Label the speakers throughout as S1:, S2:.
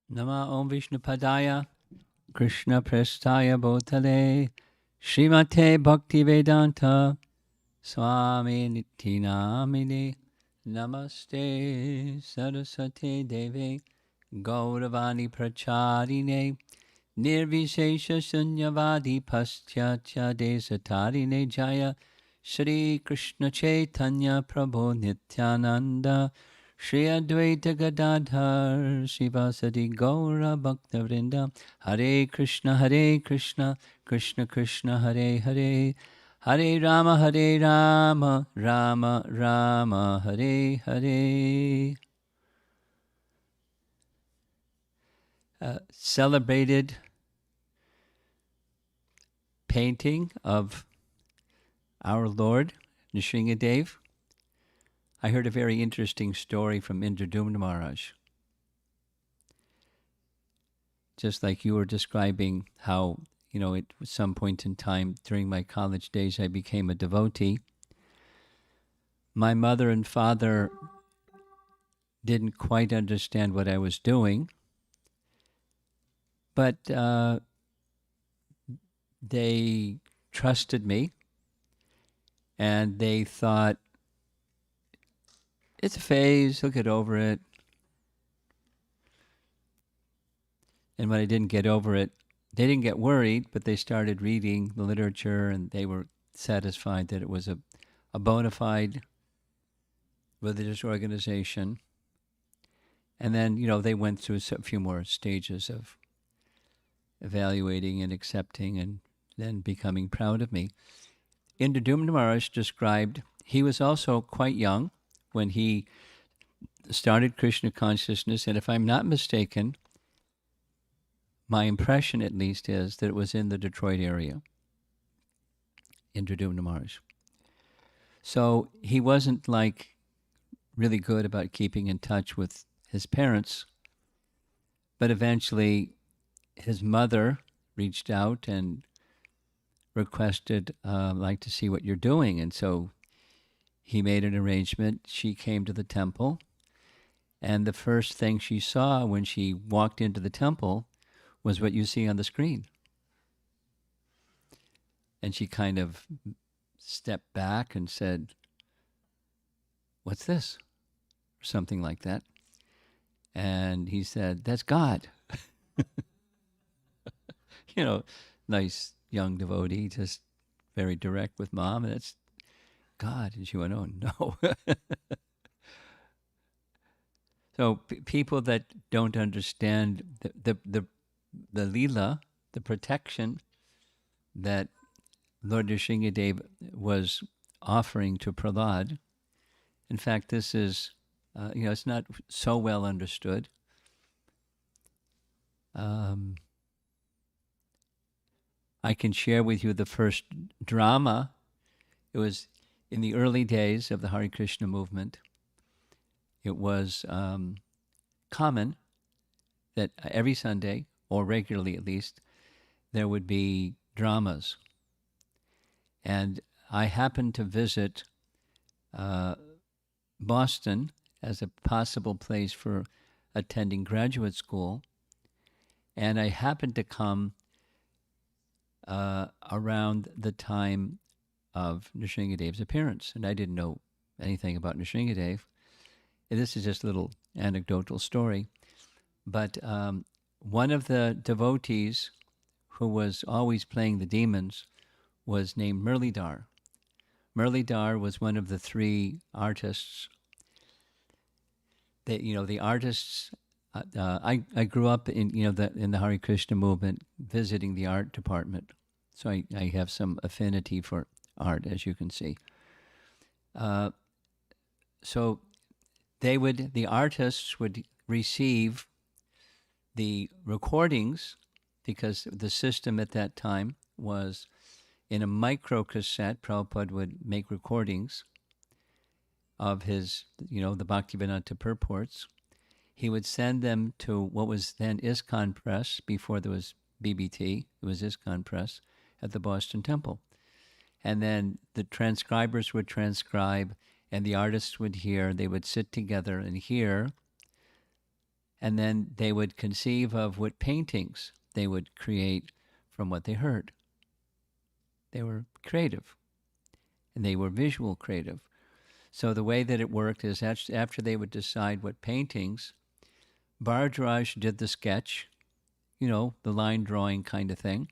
S1: Nama Om Vishnupadaya Krishna Prestaya Bhutale Srimate Bhaktivedanta Swami Nityanamine Namaste Saraswate Deve Gauravani Pracharine Nirvishesha Shunyavadi Paschatya Desatarine Jaya Shri Krishna Chaitanya Prabhu Nityananda Shri Advaita Gadadhar Srivasadi Gaura Bhaktavrinda Hare Krishna Krishna Krishna Hare Hare Hare Rama Rama Rama Hare Hare. Celebrated painting of our Lord Nrsimhadev. I heard a very interesting story from Indradumna Maharaj. Just like you were describing how, at some point in time during my college days, I became a devotee. My mother and father didn't quite understand what I was doing, but they trusted me, and they thought, it's a phase, he'll get over it. And when I didn't get over it, they didn't get worried, but they started reading the literature, and they were satisfied that it was a bona fide religious organization. And then, they went through a few more stages of evaluating and accepting and then becoming proud of me. Indradumna Maharaj described, he was also quite young when he started Krishna consciousness, and if I'm not mistaken, my impression at least is that it was in the Detroit area, Indradumna Maharaj. So he wasn't really good about keeping in touch with his parents, but eventually his mother reached out and requested, like to see what you're doing. And so he made an arrangement. She came to the temple, and the first thing she saw when she walked into the temple was what you see on the screen. And she kind of stepped back and said, "What's this?" Or something like that. And he said, "That's God." Nice young devotee, just very direct with mom, and it's God. And she went, "Oh no." So people that don't understand the Leela, the protection that Lord Nrsimhadev was offering to Prahlad. In fact, this is, it's not so well understood. I can share with you the first drama. It was in the early days of the Hare Krishna movement. It was common that every Sunday, or regularly at least, there would be dramas. And I happened to visit Boston as a possible place for attending graduate school. And I happened to come around the time of Nrsimhadev's appearance. And I didn't know anything about Nrsimhadev. This is just a little anecdotal story. But one of the devotees who was always playing the demons was named Murlidhar. Murlidhar was one of the three artists. The artists. I grew up in the Hare Krishna movement, visiting the art department, so I have some affinity for art, as you can see. So the artists would receive the recordings, because the system at that time was in a micro cassette. Prabhupada would make recordings of his, the Bhaktivedanta purports. He would send them to what was then ISKCON Press. Before there was BBT, it was ISKCON Press at the Boston Temple. And then the transcribers would transcribe, and the artists would hear. They would sit together and hear And then they would conceive of what paintings they would create from what they heard. They were creative, and they were visual creative. So the way that it worked is after they would decide what paintings, Bhardraj did the sketch, the line drawing kind of thing.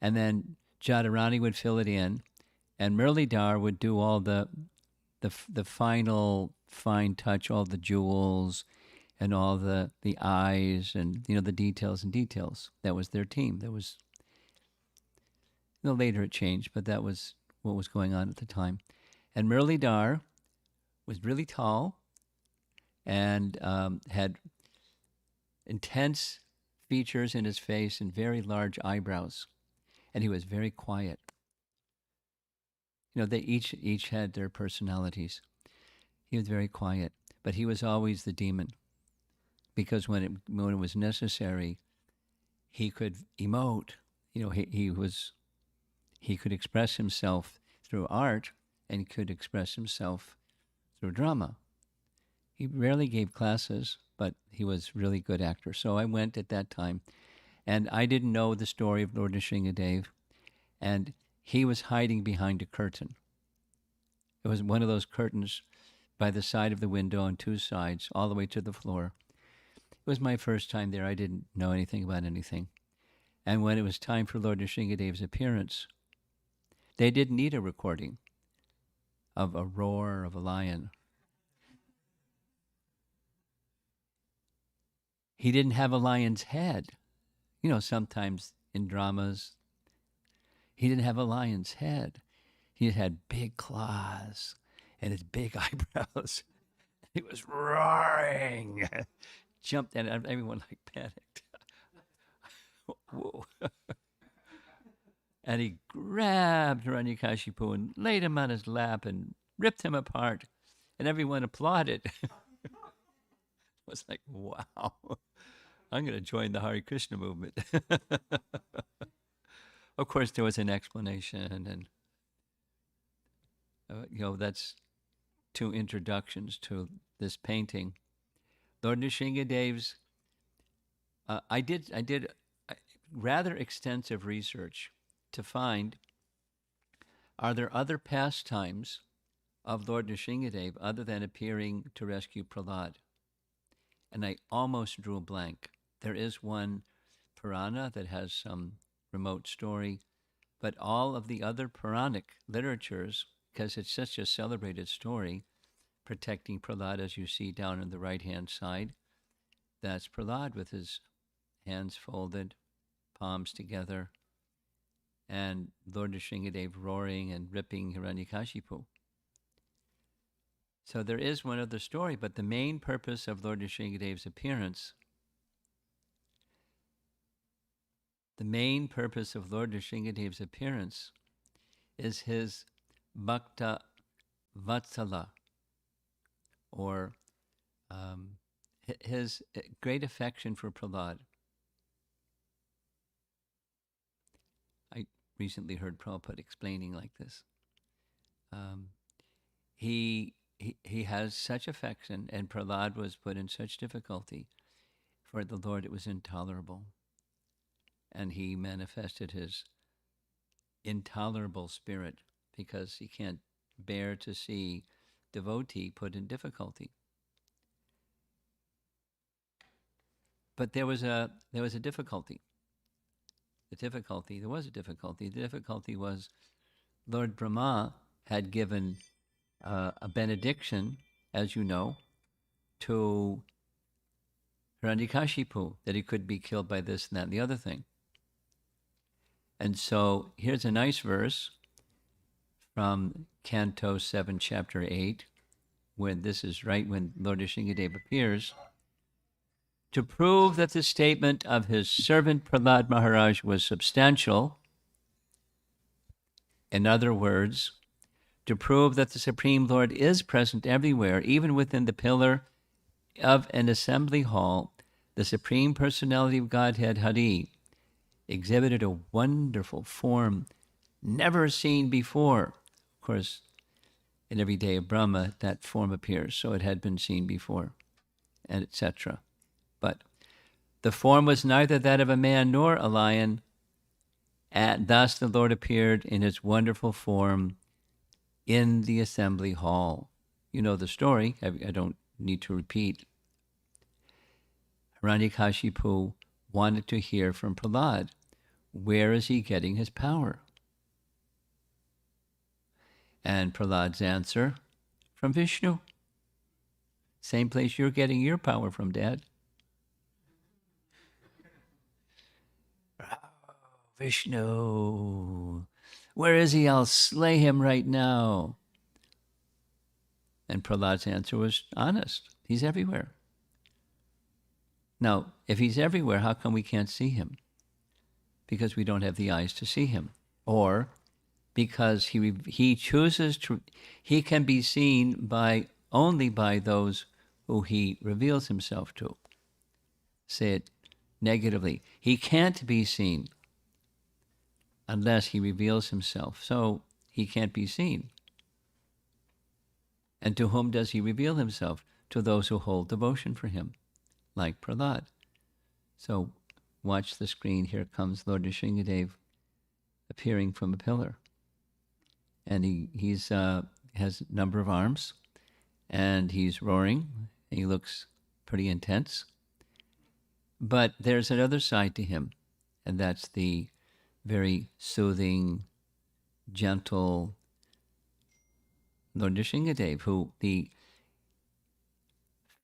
S1: And then Jadharani would fill it in, and Murlidhar would do all the final fine touch, all the jewels and all the eyes and the details and details. That was their team. That was later it changed, but that was what was going on at the time. And Murlidhar was really tall and had intense features in his face and very large eyebrows, and he was very quiet. They each had their personalities. He was very quiet, but he was always the demon, because when it was necessary, he could emote. He could express himself through art, and could express himself through drama. He rarely gave classes, but he was a really good actor. So I went at that time, and I didn't know the story of Lord Nrsingadev, and he was hiding behind a curtain. It was one of those curtains by the side of the window on two sides, all the way to the floor. It was my first time there. I didn't know anything about anything. And when it was time for Lord Nrsingadev's appearance, they didn't need a recording of a roar of a lion. He didn't have a lion's head. Sometimes in dramas, he didn't have a lion's head. He had big claws and his big eyebrows. He was roaring. Jumped, and everyone panicked. Whoa. And he grabbed Hiranyakashipu and laid him on his lap and ripped him apart, and everyone applauded. It was like, wow, I'm going to join the Hare Krishna movement. Of course, there was an explanation, and that's two introductions to this painting. Lord Nrsingadev's, I did rather extensive research to find, are there other pastimes of Lord Nrsingadev other than appearing to rescue Prahlad? And I almost drew a blank. There is one Purana that has some remote story, but all of the other Puranic literatures, because it's such a celebrated story, protecting Prahlad, as you see down on the right-hand side, that's Prahlad with his hands folded, palms together, and Lord Nrsingadev roaring and ripping Hiranyakashipu. So there is one other story, but the main purpose of Lord Nrsingadev's appearance, is his Bhakta Vatsala, or his great affection for Prahlad. I recently heard Prabhupada explaining like this. He has such affection, and Prahlad was put in such difficulty. For the Lord, it was intolerable. And he manifested his intolerable spirit because he can't bear to see devotee put in difficulty. But there was a difficulty. There was a difficulty. The difficulty was Lord Brahma had given a benediction, as you know, to Hiranyakashipu, that he could be killed by this and that and the other thing. And so here's a nice verse from Canto 7, Chapter 8, when this is right when Lord Nrsingadev appears, to prove that the statement of his servant Prahlad Maharaj was substantial. In other words, to prove that the Supreme Lord is present everywhere, even within the pillar of an assembly hall, the Supreme Personality of Godhead, Hari, exhibited a wonderful form never seen before. Of course, in every day of Brahma, that form appears, so it had been seen before. and etc. But the form was neither that of a man nor a lion. And thus the Lord appeared in his wonderful form in the assembly hall. You know the story. I don't need to repeat. Hiranyakashipu wanted to hear from Prahlad. Where is he getting his power? And Prahlad's answer, from Vishnu. Same place you're getting your power from, Dad. Vishnu, where is he? I'll slay him right now. And Prahlad's answer was honest. He's everywhere. Now, if he's everywhere, how come we can't see him? Because we don't have the eyes to see him. Or because he chooses to, he can be seen only by those who he reveals himself to. Say it negatively. He can't be seen unless he reveals himself. So he can't be seen. And to whom does he reveal himself? To those who hold devotion for him, like Prahlad. So watch the screen. Here comes Lord Nrsingadev appearing from a pillar. And he has a number of arms, and he's roaring. He looks pretty intense. But there's another side to him, and that's the very soothing, gentle Lord Nrsingadev, who the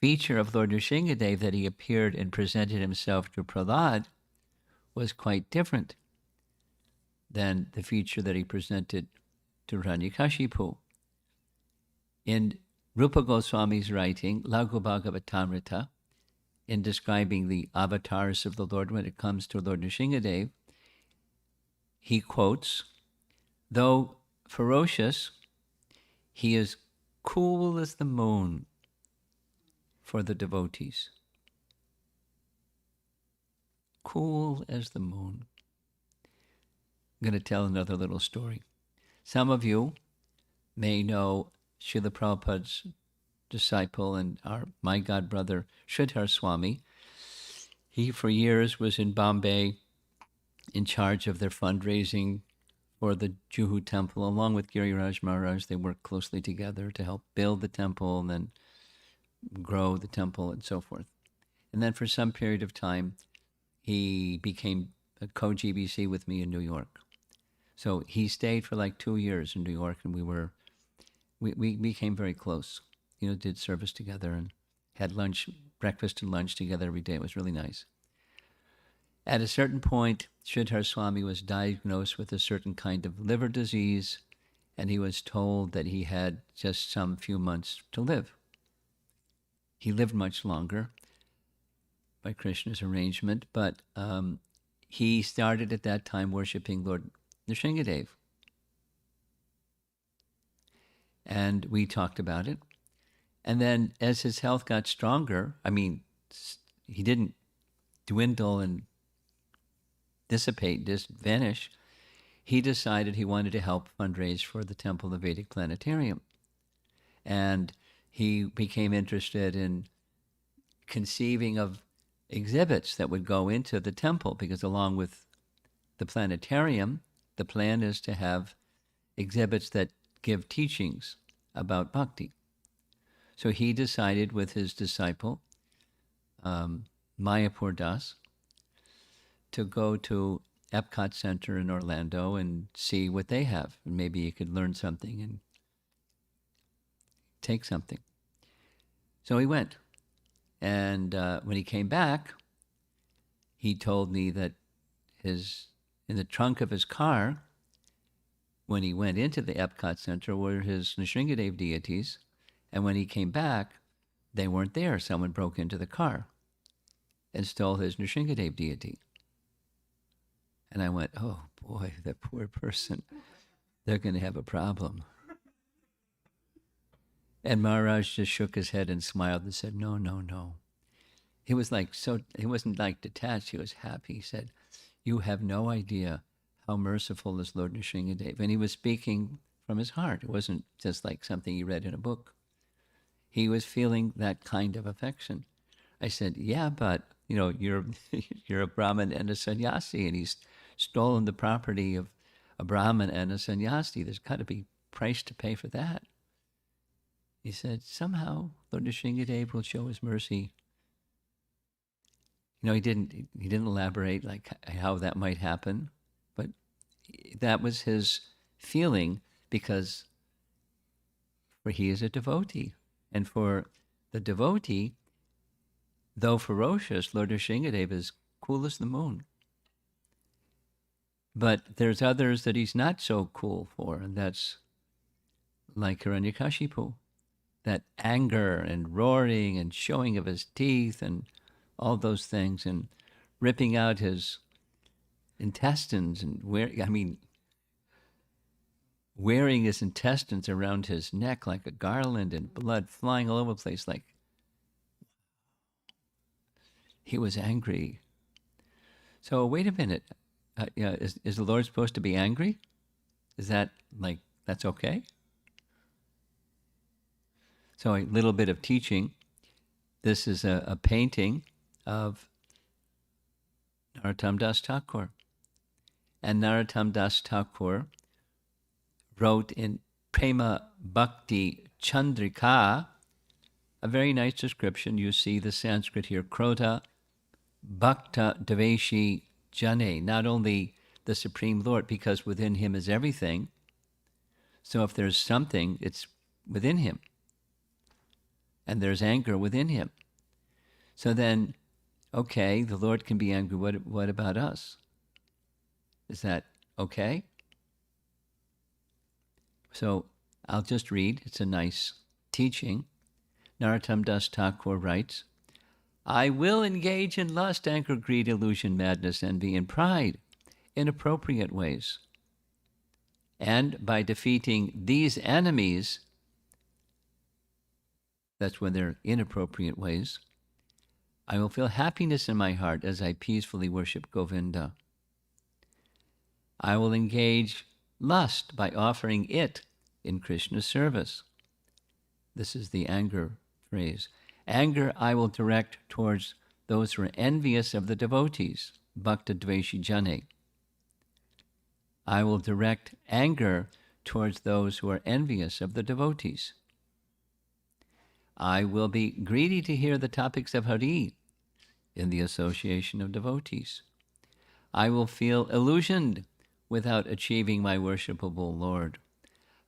S1: feature of Lord Nrsingadev that he appeared and presented himself to Prahlad was quite different than the feature that he presented to Hiranyakashipu. In Rupa Goswami's writing, Laghu Bhagavatamrita, in describing the avatars of the Lord when it comes to Lord Nrsingadev, he quotes, though ferocious, he is cool as the moon for the devotees. Cool as the moon. I'm going to tell another little story. Some of you may know Srila Prabhupada's disciple and my god brother, Sridhar Swami. He, for years, was in Bombay in charge of their fundraising for the Juhu temple. Along with Giriraj Maharaj, they worked closely together to help build the temple and then grow the temple and so forth. And then for some period of time, he became a co-GBC with me in New York. So he stayed for like 2 years in New York, and we became very close. You know, did service together and had breakfast and lunch together every day. It was really nice. At a certain point, Sridhar Swami was diagnosed with a certain kind of liver disease, and he was told that he had just some few months to live. He lived much longer by Krishna's arrangement, but he started at that time worshipping Lord Nrsingadev. And we talked about it. And then as his health got stronger, he didn't dwindle and dissipate, just vanish. He decided he wanted to help fundraise for the Temple of Vedic Planetarium. And he became interested in conceiving of exhibits that would go into the temple, because along with the planetarium, the plan is to have exhibits that give teachings about bhakti. So he decided with his disciple, Mayapur Das, to go to Epcot Center in Orlando and see what they have. And maybe he could learn something and take something. So he went. And when he came back, he told me that in the trunk of his car, when he went into the Epcot Center, were his Nrsingadev deities. And when he came back, they weren't there. Someone broke into the car and stole his Nrsingadev deity. And I went, oh boy, that poor person. They're going to have a problem. And Maharaj just shook his head and smiled and said, no, no, no. He wasn't like detached, he was happy. He said, you have no idea how merciful is Lord Nrsingadev. And he was speaking from his heart. It wasn't just like something he read in a book. He was feeling that kind of affection. I said, yeah, but, you're, you're a Brahmin and a sannyasi, and he's stolen the property of a Brahmin and a sannyasi. There's got to be price to pay for that. He said, somehow Lord Nrsingadev will show his mercy. He didn't elaborate like how that might happen, but that was his feeling, because for he is a devotee. And for the devotee, though ferocious, Lord Nrsingadev is cool as the moon. But there's others that he's not so cool for, and that's like Hiranyakashipu. That anger and roaring and showing of his teeth and all those things, and ripping out his intestines and wearing his intestines around his neck like a garland, and blood flying all over the place. Like, he was angry. So wait a minute. Is the Lord supposed to be angry? Is that that's okay? So a little bit of teaching. This is a painting of Narottam Das Thakur. And Narottam Das Thakur wrote in Prema Bhakti Chandrika a very nice description. You see the Sanskrit here, Krodha Bhakta Deveshi Jane, not only the Supreme Lord, because within him is everything. So if there's something, it's within him. And there's anger within him. So then, okay, the Lord can be angry. What about us? Is that okay? So I'll just read. It's a nice teaching. Narottam Das Thakur writes, I will engage in lust, anger, greed, illusion, madness, envy, and pride in appropriate ways. And by defeating these enemies, that's when they're inappropriate ways, I will feel happiness in my heart as I peacefully worship Govinda. I will engage lust by offering it in Krishna's service. This is the anger phrase. Anger I will direct towards those who are envious of the devotees, Bhakta Dveshi Jane. I will direct anger towards those who are envious of the devotees. I will be greedy to hear the topics of Hari in the association of devotees. I will feel illusioned without achieving my worshipable Lord.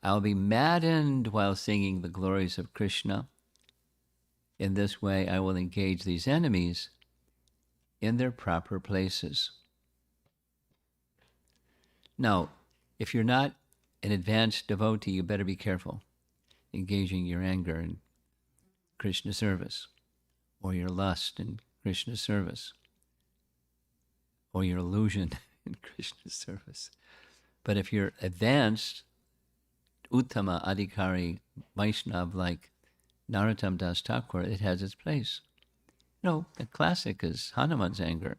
S1: I'll be maddened while singing the glories of Krishna. In this way, I will engage these enemies in their proper places. Now, if you're not an advanced devotee, you better be careful engaging your anger in Krishna service, or your lust in Krishna service, or your illusion in Krishna service. But if you're advanced, Uttama, Adhikari, Vaishnav, like Narottam Das Thakur, it has its place. The classic is Hanuman's anger.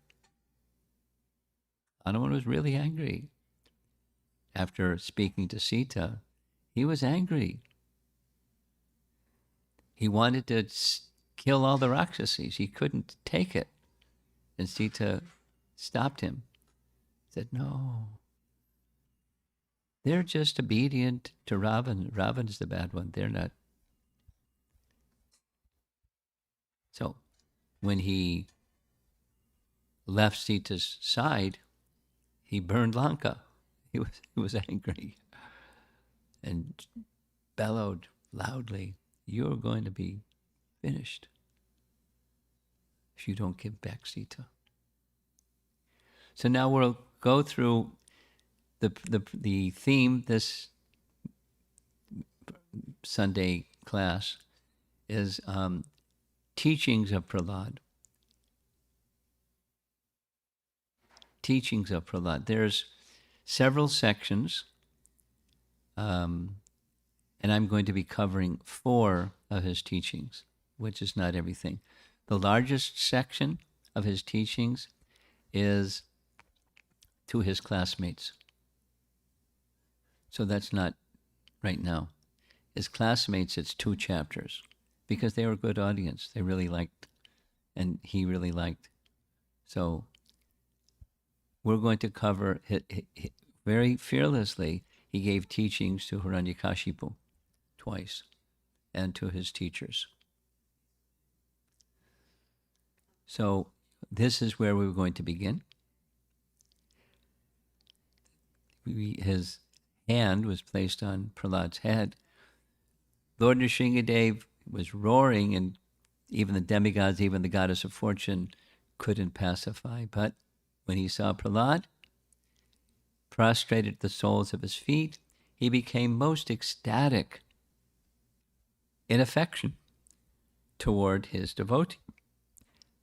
S1: Hanuman was really angry. After speaking to Sita, he was angry. He wanted to kill all the Rakshasis. He couldn't take it. And Sita stopped him. Said, no. They're just obedient to Ravan. Ravan's the bad one. They're not. So when he left Sita's side, he burned Lanka. He was angry and bellowed loudly, you're going to be finished if you don't give back Sita. So now we'll go through the theme this Sunday class is teachings of Prahlad. Teachings of Prahlad. There's several sections, and I'm going to be covering 4 of his teachings, which is not everything. The largest section of his teachings is to his classmates. So that's not right now. His classmates, it's 2 chapters, because they were a good audience. They really liked and he really liked. So we're going to cover very fearlessly. He gave teachings to Hiranyakashipu twice and to his teachers. So this is where we were going to begin. His hand was placed on Prahlad's head. Lord Nrsingadev was roaring, and even the demigods, even the goddess of fortune, couldn't pacify. But when he saw Prahlad prostrated at the soles of his feet, he became most ecstatic in affection toward his devotee.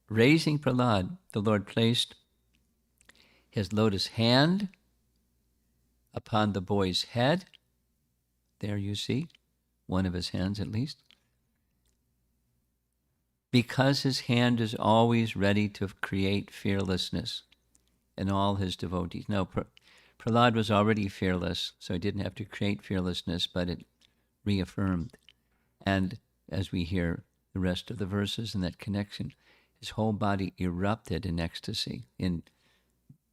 S1: Raising Prahlad, the Lord placed his lotus hand upon the boy's head. There you see, one of his hands at least. Because his hand is always ready to create fearlessness in all his devotees. No, Prahlad was already fearless, so he didn't have to create fearlessness, but it reaffirmed. And as we hear the rest of the verses in that connection, his whole body erupted in ecstasy, in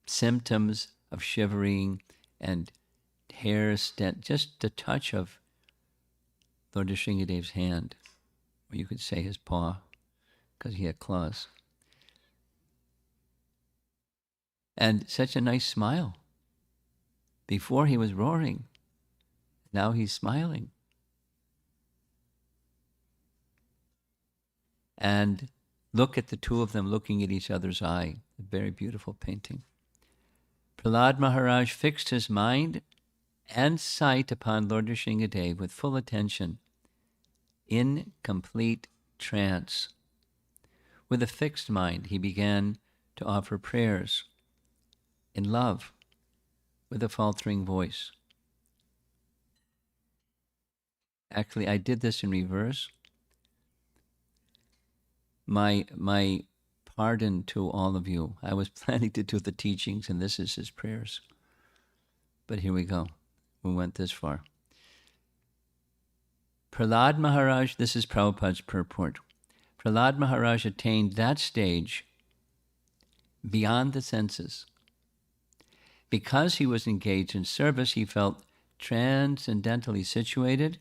S1: symptoms of shivering and hair, just the touch of Lord Nrsingadev's hand, or you could say his paw, because he had claws. And such a nice smile. Before he was roaring, now he's smiling. And look at the two of them looking at each other's eye. A very beautiful painting. Prahlad Maharaj fixed his mind and sight upon Lord Nrsingadev with full attention, in complete trance. With a fixed mind, he began to offer prayers in love, with a faltering voice. Actually, I did this in reverse. My pardon to all of you. I was planning to do the teachings, and this is his prayers. But here we go. We went this far. Prahlad Maharaj, this is Prabhupada's purport. Prahlad Maharaj attained that stage beyond the senses. Because he was engaged in service, he felt transcendentally situated,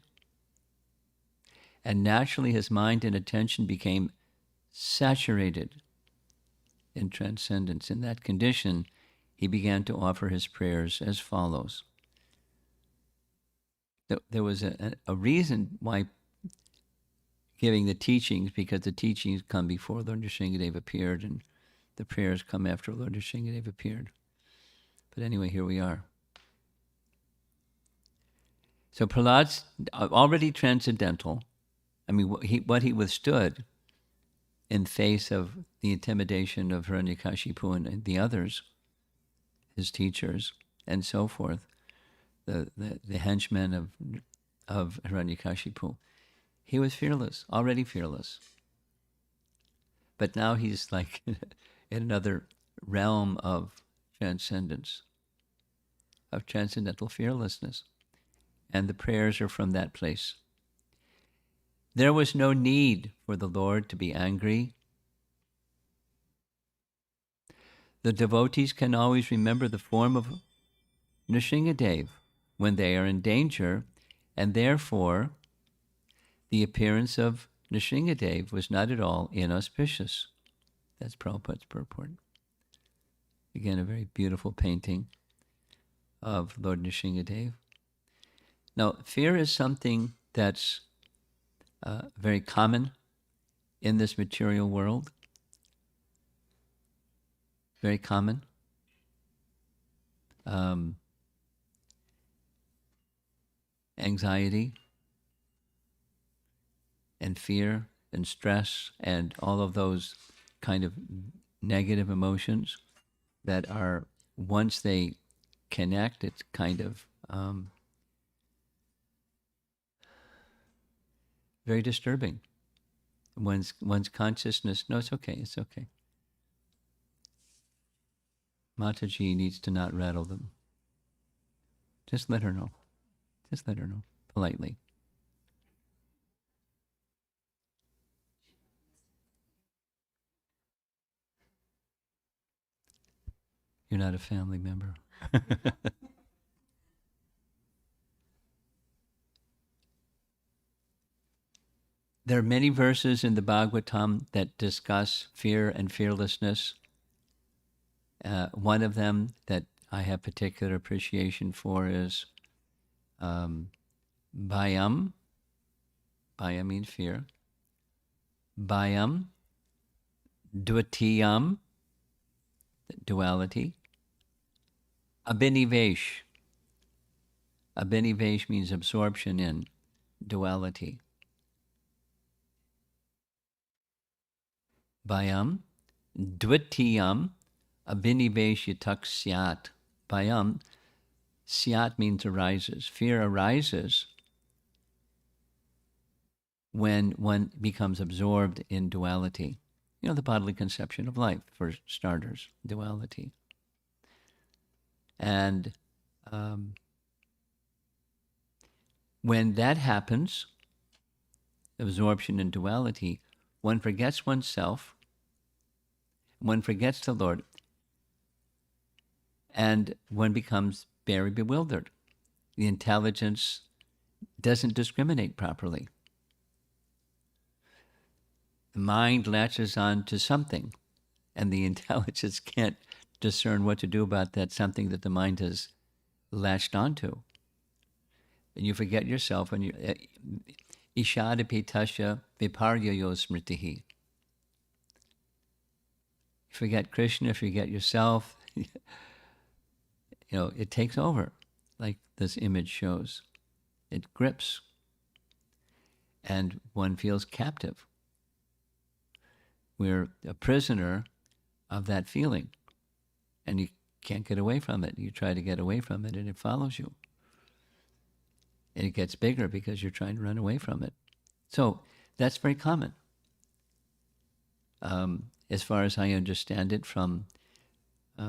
S1: and naturally his mind and attention became saturated in transcendence. In that condition, he began to offer his prayers as follows. There was a reason why giving the teachings, because the teachings come before Lord Nrsingadev appeared, and the prayers come after Lord Nrsingadev appeared. But anyway, here we are. So Prahlad's already transcendental. I mean, what he withstood in face of the intimidation of Hiranyakashipu and the others, his teachers, and so forth, the henchmen of Hiranyakashipu, he was fearless, already fearless. But now he's like in another realm of transcendence, of transcendental fearlessness. And the prayers are from that place. There was no need for the Lord to be angry. The devotees can always remember the form of Nrsingadev when they are in danger, and therefore the appearance of Nrsingadev was not at all inauspicious. That's Prabhupada's purport. Again, a very beautiful painting of Lord Nrsingadev. Now, fear is something that's very common in this material world. Very common. Anxiety and fear and stress and all of those kind of negative emotions that are, once they connect, it's kind of very disturbing. One's consciousness, no, it's okay. Mataji needs to not rattle them. Just let her know. Politely. You're not a family member. There are many verses in the Bhagavatam that discuss fear and fearlessness. One of them that I have particular appreciation for is Bhayam. Bhayam means fear. Bhayam, Dvitiyam, duality. Abhinivesh. Abhinivesh means absorption in duality. Bhayam, Dvitiyam, Abhinivesh yatak syat. Bhayam, syat means arises. Fear arises when one becomes absorbed in duality. You know, the bodily conception of life, for starters, duality. And when that happens, absorption in duality, one forgets oneself, one forgets the Lord, and one becomes very bewildered. The intelligence doesn't discriminate properly. The mind latches on to something, and the intelligence can't discern what to do about that something that the mind has latched onto. And you forget yourself, and you ishadapi tasya viparyayo smritihi. You forget Krishna, forget yourself. You know, it takes over, like this image shows. It grips, and one feels captive. We're a prisoner of that feeling, and you can't get away from it. You try to get away from it, and it follows you. And it gets bigger because you're trying to run away from it. So that's very common. As far as I understand it from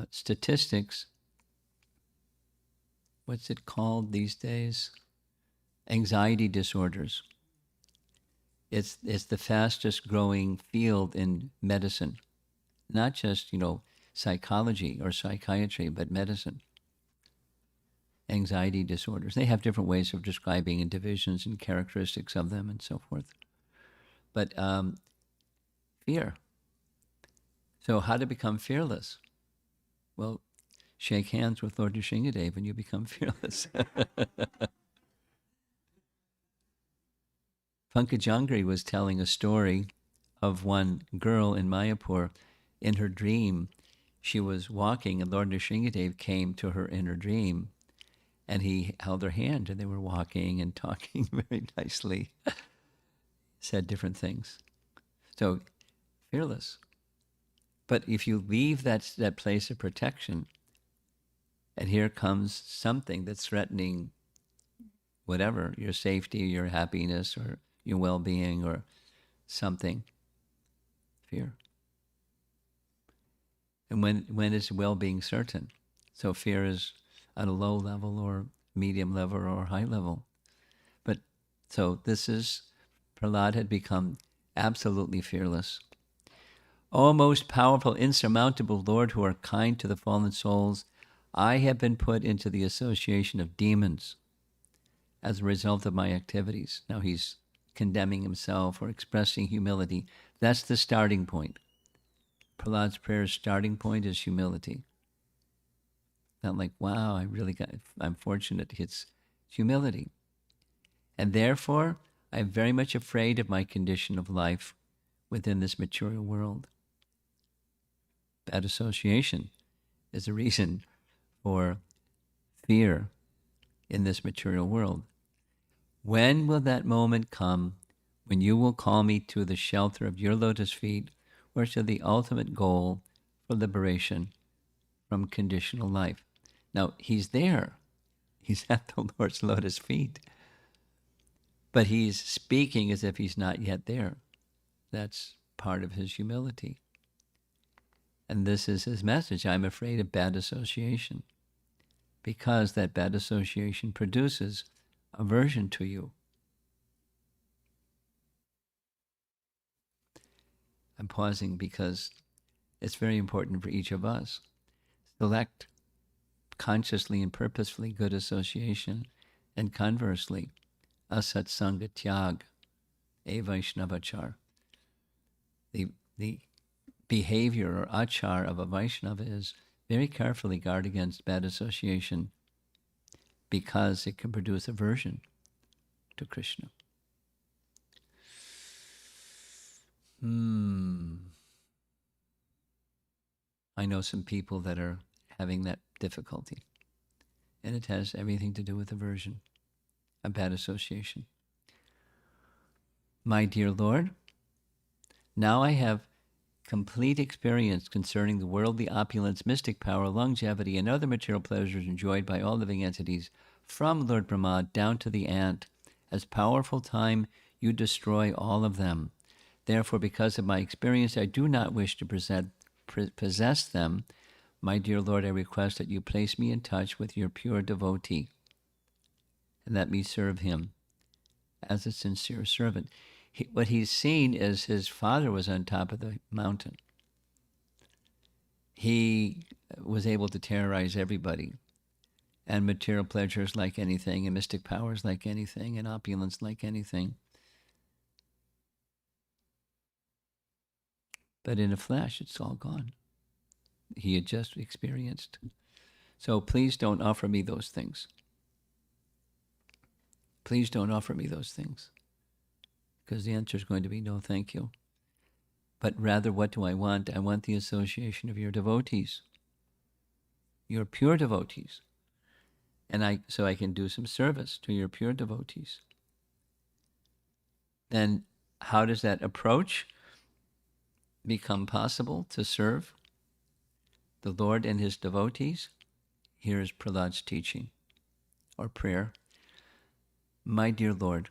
S1: statistics, what's it called these days? Anxiety disorders. It's the fastest growing field in medicine, not just, psychology or psychiatry, but medicine. Anxiety disorders. They have different ways of describing and divisions and characteristics of them and so forth. But fear. So how to become fearless? Well, shake hands with Lord Nrsingadev and you become fearless. Pankajangri was telling a story of one girl in Mayapur. In her dream, she was walking and Lord Nrsingadev came to her in her dream and he held her hand and they were walking and talking very nicely. Said different things. So, fearless. But if you leave that place of protection and here comes something that's threatening whatever, your safety, your happiness, or your well-being, or something, fear. And when is well-being certain? So fear is at a low level or medium level or high level. But so this is, Prahlad had become absolutely fearless. O most powerful, insurmountable Lord, who are kind to the fallen souls, I have been put into the association of demons as a result of my activities. Now he's condemning himself or expressing humility. That's the starting point. Prahlad's prayer's starting point is humility. Not like, wow, I'm fortunate. It's humility. And therefore, I'm very much afraid of my condition of life within this material world. Bad association is a reason for fear in this material world. When will that moment come when you will call me to the shelter of your lotus feet or to the ultimate goal for liberation from conditional life? Now, he's there. He's at the Lord's lotus feet. But he's speaking as if he's not yet there. That's part of his humility. And this is his message. I'm afraid of bad association because that bad association produces aversion to you. I'm pausing because it's very important for each of us. select consciously and purposefully good association, and conversely, asat sanga tyag, a Vaishnavachar. The behavior or achar of a Vaishnava is very carefully guard against bad association because it can produce aversion to Krishna. I know some people that are having that difficulty, and it has everything to do with aversion, a bad association. My dear Lord, now I have complete experience concerning the worldly opulence, mystic power, longevity, and other material pleasures enjoyed by all living entities, from Lord Brahma down to the ant. As powerful time, you destroy all of them. Therefore, because of my experience, I do not wish to possess them. My dear Lord, I request that you place me in touch with your pure devotee and let me serve him as a sincere servant. What he's seen is his father was on top of the mountain. He was able to terrorize everybody, and material pleasures like anything, and mystic powers like anything, and opulence like anything. But in a flash, it's all gone. He had just experienced. So please don't offer me those things. Please don't offer me those things. Because the answer is going to be no, thank you. But rather, what do I want? I want the association of your devotees, your pure devotees. And so I can do some service to your pure devotees. Then how does that approach become possible to serve the Lord and his devotees? Here is Prahlad's teaching or prayer. My dear Lord,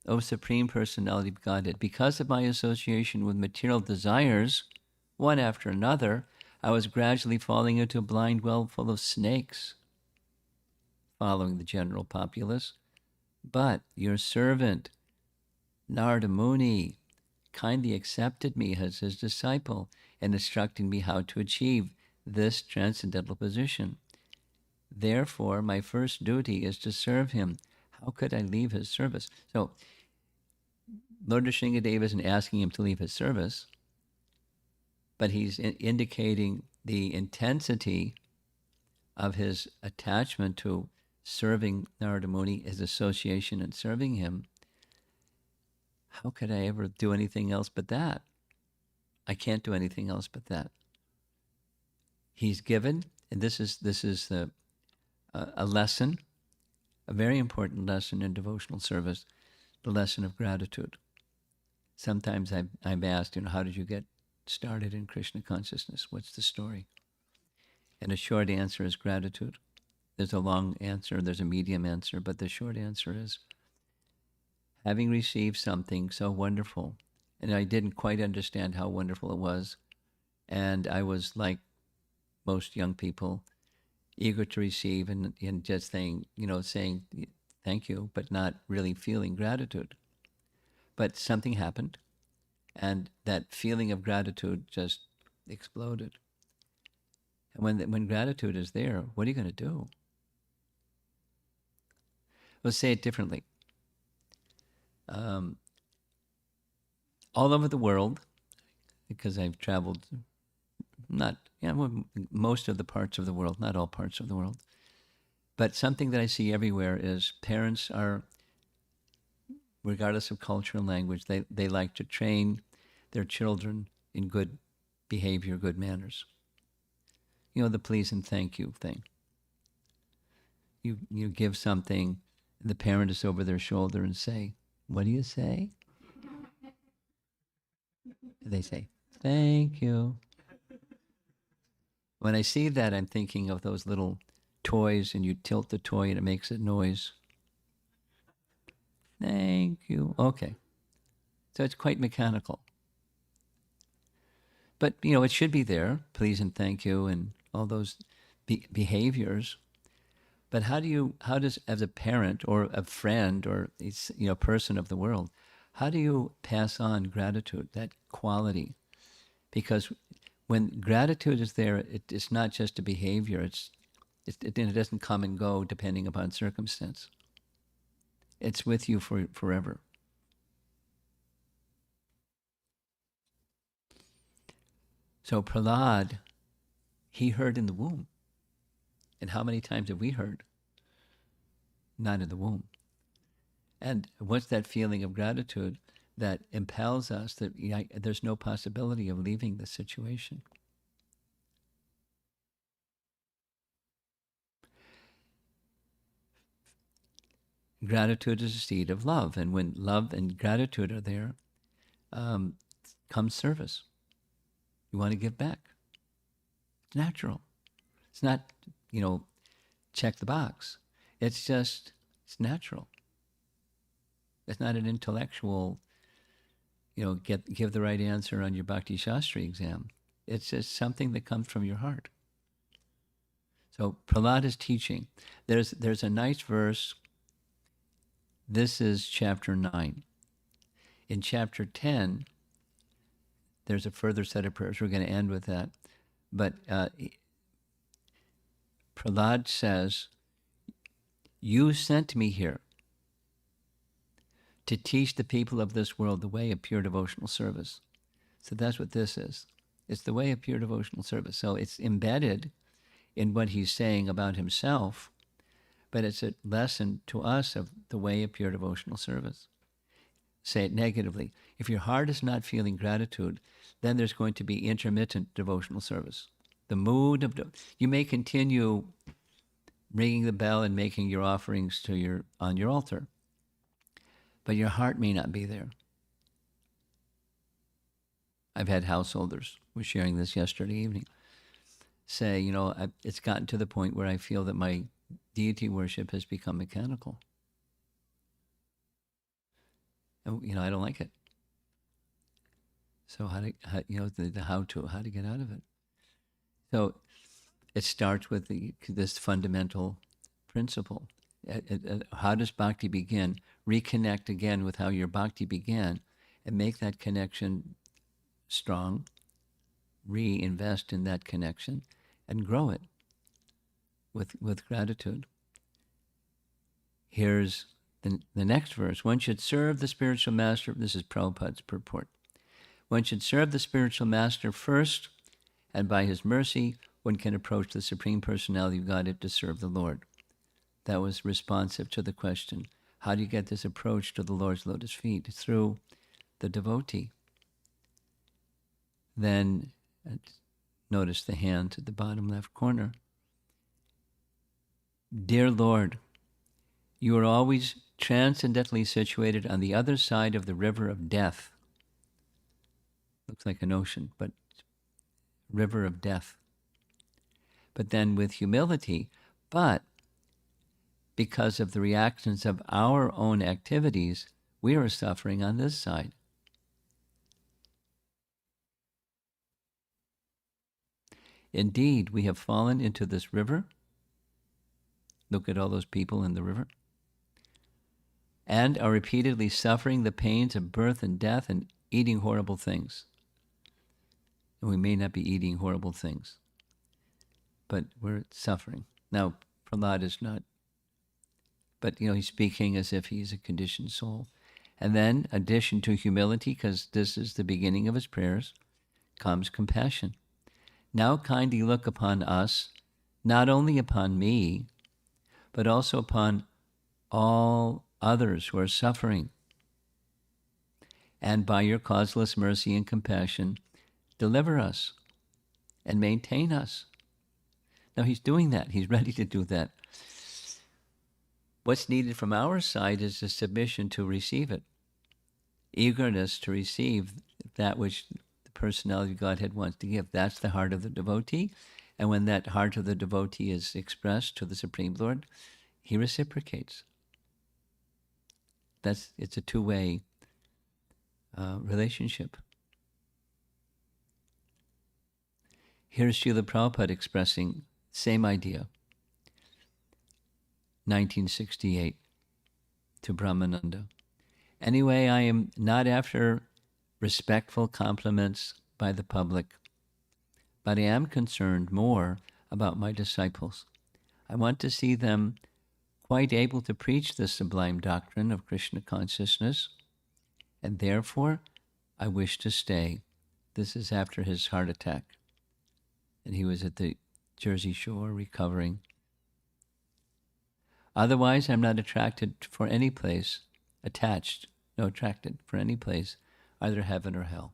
S1: O Supreme Personality of Godhead, because of my association with material desires, one after another, I was gradually falling into a blind well full of snakes, following the general populace. But your servant, Narada Muni, kindly accepted me as his disciple and instructed me how to achieve this transcendental position. Therefore, my first duty is to serve him. How could I leave his service? So, Lord Nrsingadeva isn't asking him to leave his service, but he's indicating the intensity of his attachment to serving Narada Muni, his association and serving him. How could I ever do anything else but that? I can't do anything else but that. He's given, and this is a lesson, a very important lesson in devotional service, the lesson of gratitude. Sometimes I'm asked, how did you get started in Krishna consciousness? What's the story? And a short answer is gratitude. There's a long answer, there's a medium answer, but the short answer is having received something so wonderful, and I didn't quite understand how wonderful it was, and I was like most young people, eager to receive and just saying thank you, but not really feeling gratitude. But something happened, and that feeling of gratitude just exploded. And when gratitude is there, what are you going to do? Let's say it differently. All over the world, because I've traveled most of the parts of the world, not all parts of the world, but something that I see everywhere is parents are, regardless of culture and language, they like to train their children in good behavior, good manners. The please and thank you thing. You give something, the parent is over their shoulder and say, what do you say? They say, thank you. When I see that, I'm thinking of those little toys, and you tilt the toy and it makes a noise. Thank you. Okay. So it's quite mechanical. But, it should be there, please and thank you, and all those behaviors. But how does, as a parent or a friend or a person of the world, how do you pass on gratitude, that quality? Because when gratitude is there, it's not just a behavior. It doesn't come and go depending upon circumstance. It's with you forever. So Prahlad, he heard in the womb. And how many times have we heard? Not in the womb. And what's that feeling of gratitude that impels us that there's no possibility of leaving the situation? Gratitude is a seed of love. And when love and gratitude are there, comes service. You want to give back. It's natural. It's not, check the box. It's natural. It's not an intellectual, give the right answer on your Bhakti Shastri exam. It's just something that comes from your heart. So Prahlad is teaching. There's a nice verse. This is chapter 9. In chapter 10, there's a further set of prayers. We're going to end with that. But Prahlad says, you sent me here to teach the people of this world the way of pure devotional service. So that's what this is. It's the way of pure devotional service. So it's embedded in what he's saying about himself, but it's a lesson to us of the way of pure devotional service. Say it negatively. If your heart is not feeling gratitude, then there's going to be intermittent devotional service. The mood of you may continue ringing the bell and making your offerings on your altar, but your heart may not be there. I've had householders, was sharing this yesterday evening, say, it's gotten to the point where I feel that my deity worship has become mechanical. And, I don't like it. So how to get out of it. So it starts with this fundamental principle. How does bhakti begin? Reconnect again with how your bhakti began and make that connection strong, reinvest in that connection, and grow it with gratitude. Here's the next verse. One should serve the spiritual master. This is Prabhupada's purport. One should serve the spiritual master first, and by his mercy, one can approach the Supreme Personality of Godhead to serve the Lord. That was responsive to the question, how do you get this approach to the Lord's lotus feet? Through the devotee. Then, notice the hand at the bottom left corner. Dear Lord, you are always transcendently situated on the other side of the river of death. Looks like an ocean, but river of death. But then with humility, but because of the reactions of our own activities, we are suffering on this side. Indeed, we have fallen into this river. Look at all those people in the river. And are repeatedly suffering the pains of birth and death and eating horrible things. And we may not be eating horrible things, but we're suffering. Now, Prahlad is not, but he's speaking as if he's a conditioned soul. And then, addition to humility, because this is the beginning of his prayers, comes compassion. Now kindly look upon us, not only upon me, but also upon all others who are suffering. And by your causeless mercy and compassion, deliver us and maintain us. Now he's doing that. He's ready to do that. What's needed from our side is a submission to receive it. Eagerness to receive that which the personality of Godhead wants to give. That's the heart of the devotee. And when that heart of the devotee is expressed to the Supreme Lord, he reciprocates. It's a two-way relationship. Here's Srila Prabhupada expressing same idea. 1968 to Brahmananda. Anyway, I am not after respectful compliments by the public. but I am concerned more about my disciples. I want to see them quite able to preach the sublime doctrine of Krishna consciousness, and therefore I wish to stay. This is after his heart attack, and he was at the Jersey Shore recovering. Otherwise, I'm not attracted for any place, attracted for any place, either heaven or hell.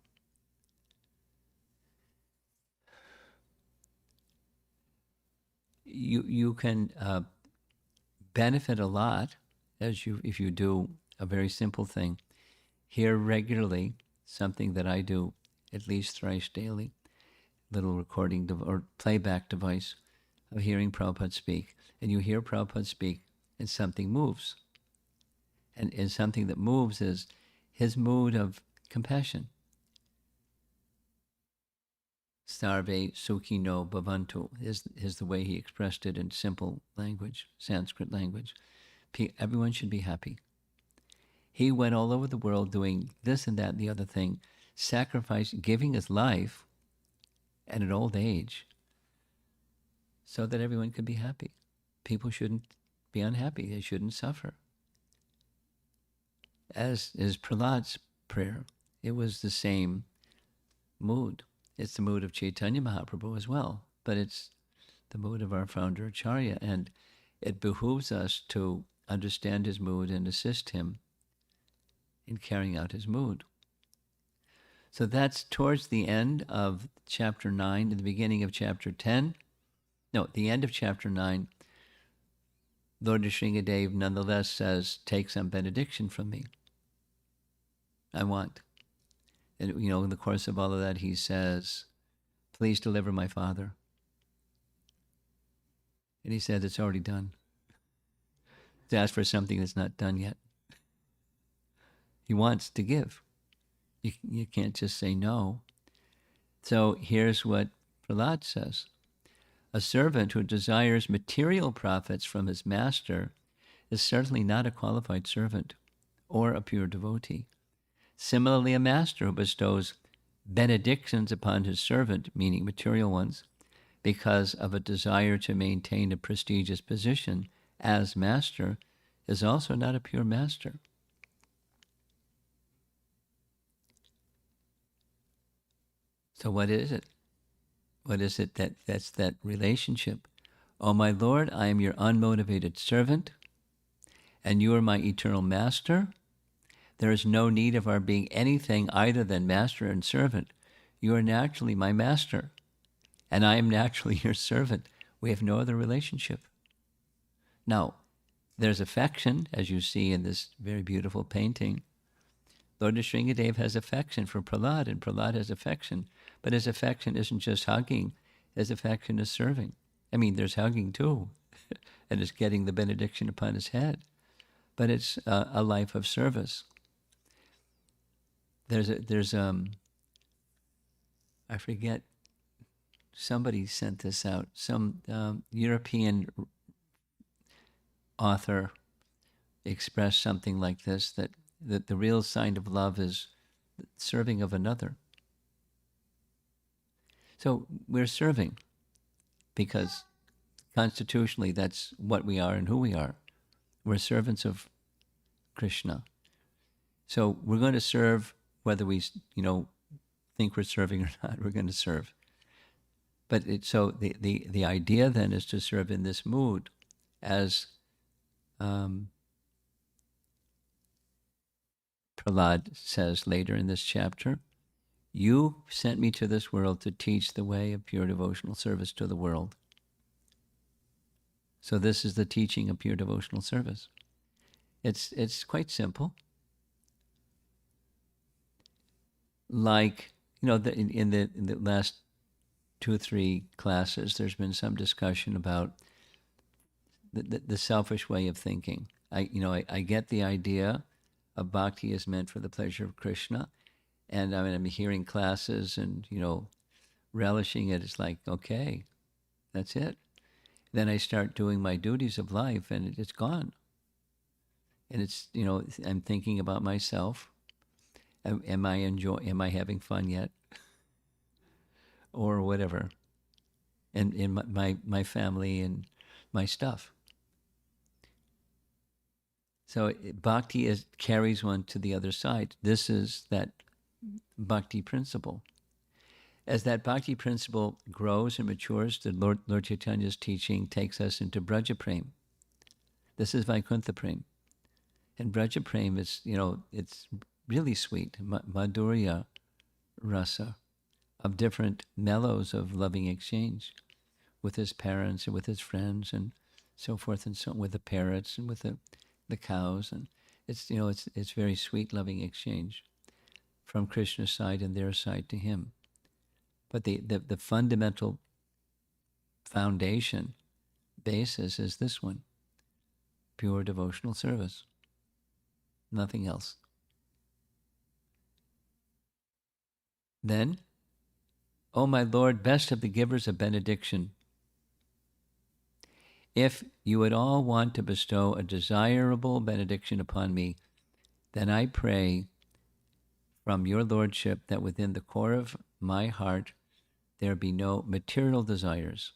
S1: You can benefit a lot if you do a very simple thing. Hear regularly something that I do at least thrice daily, little recording or playback device of hearing Prabhupada speak. And you hear Prabhupada speak and something moves. And something that moves is his mood of compassion. Sarve Sukhino Bhavantu is the way he expressed it in simple language, Sanskrit language. Everyone should be happy. He went all over the world doing this and that and the other thing, giving his life at an old age so that everyone could be happy. People shouldn't be unhappy. They shouldn't suffer. As is Prahlad's prayer, it was the same mood. It's the mood of Chaitanya Mahaprabhu as well, but it's the mood of our founder Acharya, and it behooves us to understand his mood and assist him in carrying out his mood. So that's towards the end of chapter 9, at the beginning of chapter 10. No, the end of chapter 9, Lord Nrsingadev nonetheless says, take some benediction from me. I want. And, in the course of all of that, he says, please deliver my father. And he said, it's already done. To ask for something that's not done yet. He wants to give. You can't just say no. So here's what Prahlad says. A servant who desires material profits from his master is certainly not a qualified servant or a pure devotee. Similarly, a master who bestows benedictions upon his servant, meaning material ones, because of a desire to maintain a prestigious position as master, is also not a pure master. So what is it? What is it that's that relationship? Oh, my Lord, I am your unmotivated servant, and you are my eternal master. There is no need of our being anything other than master and servant. You are naturally my master, and I am naturally your servant. We have no other relationship. Now, there's affection, as you see in this very beautiful painting. Lord Nrsingadev has affection for Prahlad, and Prahlad has affection. But his affection isn't just hugging. His affection is serving. I mean, there's hugging too, and it's getting the benediction upon his head. But it's a life of service. There's I forget, somebody sent this out. Some European author expressed something like this, that the real sign of love is serving of another. So we're serving because constitutionally that's what we are and who we are. We're servants of Krishna. So we're going to serve whether we, think we're serving or not. We're going to serve. But the idea then is to serve in this mood, as Prahlad says later in this chapter. You sent me to this world to teach the way of pure devotional service to the world. So this is the teaching of pure devotional service. It's quite simple. Like, in the last 2 or 3 classes, there's been some discussion about the selfish way of thinking. I get the idea of bhakti is meant for the pleasure of Krishna. And I'm hearing classes and, relishing it. It's like, okay, that's it. Then I start doing my duties of life and it's gone. And it's, I'm thinking about myself. Am I having fun yet? Or whatever. and in my family and my stuff. So bhakti carries one to the other side. This is that bhakti principle. As that bhakti principle grows and matures, the Lord Chaitanya's teaching takes us into Braja Prem. This is Vaikuntha Prem. And Braja Prem is, it's really sweet, Madhurya Rasa, of different mellows of loving exchange with his parents and with his friends and so forth and so on, with the parrots and with the cows. And it's, it's very sweet, loving exchange from Krishna's side and their side to him. But the fundamental foundation, basis is this one, pure devotional service. Nothing else. Then, O my Lord, best of the givers of benediction, if you would all want to bestow a desirable benediction upon me, then I pray from your Lordship that within the core of my heart there be no material desires.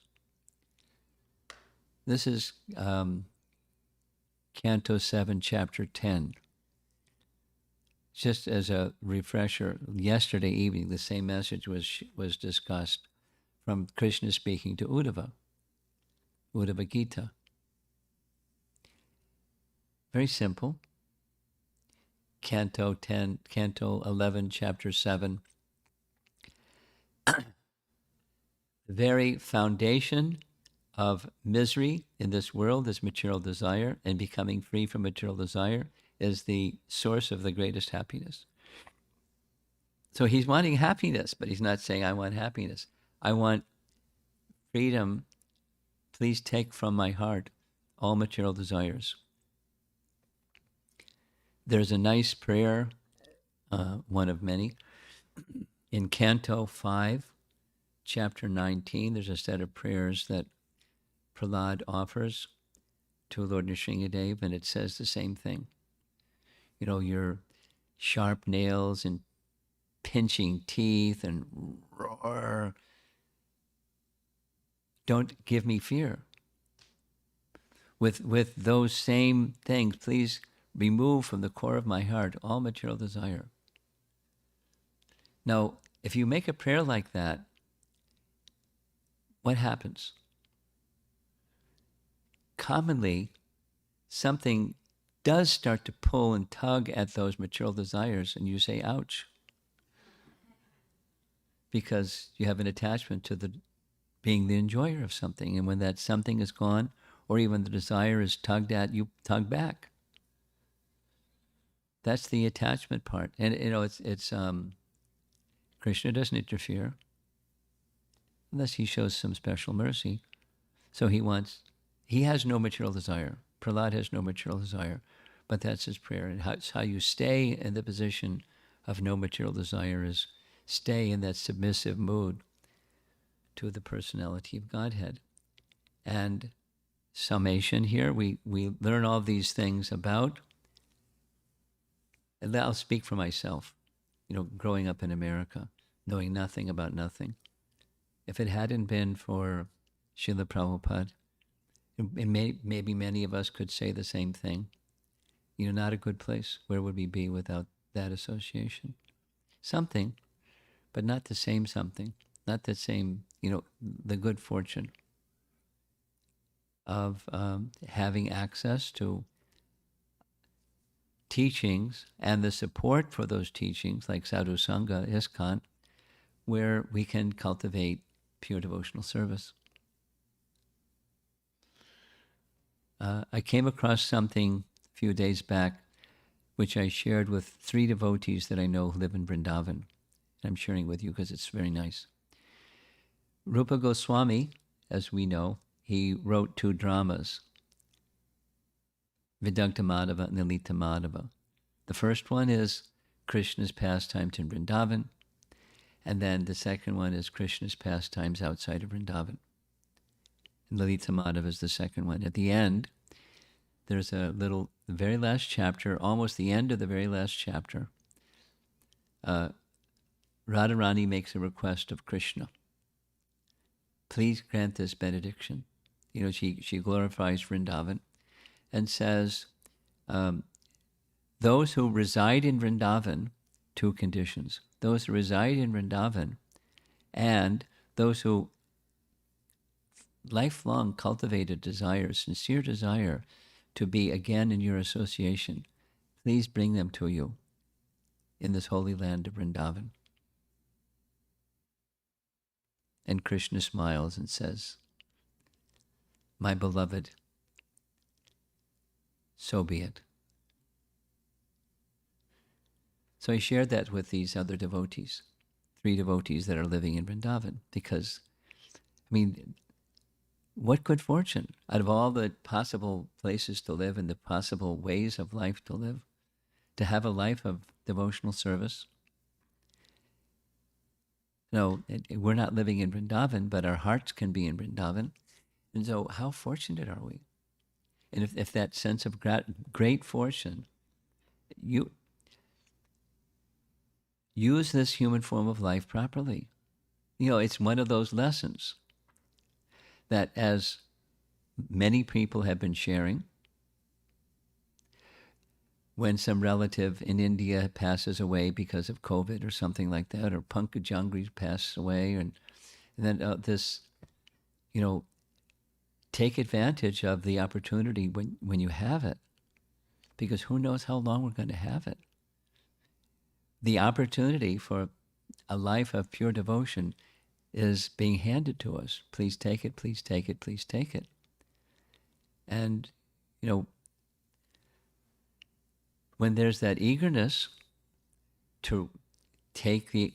S1: This is Canto 7, Chapter 10. Just as a refresher, yesterday evening the same message was discussed from Krishna speaking to Uddhava Gita. Very simple. Canto 11, Chapter 7. The very foundation of misery in this world is material desire, and becoming free from material desire is the source of the greatest happiness. So he's wanting happiness, but he's not saying, I want happiness. I want freedom. Please take from my heart all material desires. There's a nice prayer, one of many. In Canto 5, Chapter 19, there's a set of prayers that Prahlad offers to Lord Nrsingadev, and it says the same thing. Your sharp nails and pinching teeth and roar. Don't give me fear. With those same things, please remove from the core of my heart all material desire. Now, if you make a prayer like that, what happens? Commonly, something does start to pull and tug at those material desires, and you say, ouch. Because you have an attachment to being the enjoyer of something. And when that something is gone, or even the desire is tugged at, you tug back. That's the attachment part. And, it's Krishna doesn't interfere unless he shows some special mercy. So he has no material desire. Prahlad has no material desire, but that's his prayer. And how you stay in the position of no material desire is stay in that submissive mood to the personality of Godhead. And summation here, we learn all these things about, and I'll speak for myself, growing up in America, knowing nothing about nothing. If it hadn't been for Srila Prabhupada, maybe many of us could say the same thing. Not a good place. Where would we be without that association? Something, but not the same something. Not the same, the good fortune of having access to teachings and the support for those teachings, like Sadhu Sangha, ISKCON, where we can cultivate pure devotional service. I came across something a few days back, which I shared with 3 devotees that I know who live in Vrindavan. I'm sharing with you because it's very nice. Rupa Goswami, as we know, he wrote 2 dramas, Vidagdha Madhava and Lalita Madhava. The first one is Krishna's pastimes in Vrindavan, and then the second one is Krishna's pastimes outside of Vrindavan. And Lalita Madhava is the second one. At the end, there's the very last chapter, almost the end of the very last chapter. Radharani makes a request of Krishna. please grant this benediction. You know, she glorifies Vrindavan and says, those who reside in Vrindavan, two conditions. Those who reside in Vrindavan and those who lifelong cultivated desire, sincere desire to be again in your association, please bring them to you in this holy land of Vrindavan. And Krishna smiles and says, my beloved, so be it. So I shared that with these other devotees, 3 devotees that are living in Vrindavan, because, I mean, what good fortune out of all the possible places to live and the possible ways of life to live, to have a life of devotional service. No, we're not living in Vrindavan, but our hearts can be in Vrindavan. And so how fortunate are we? And if that sense of great fortune, you use this human form of life properly. You know, it's one of those lessons that, as many people have been sharing, when some relative in India passes away because of COVID or something like that, or Pankaj Jangri passes away, and then this, you know, take advantage of the opportunity when you have it, because who knows how long we're going to have it. The opportunity for a life of pure devotion is being handed to us. Please take it, please take it, please take it. And, you know, when there's that eagerness to take the,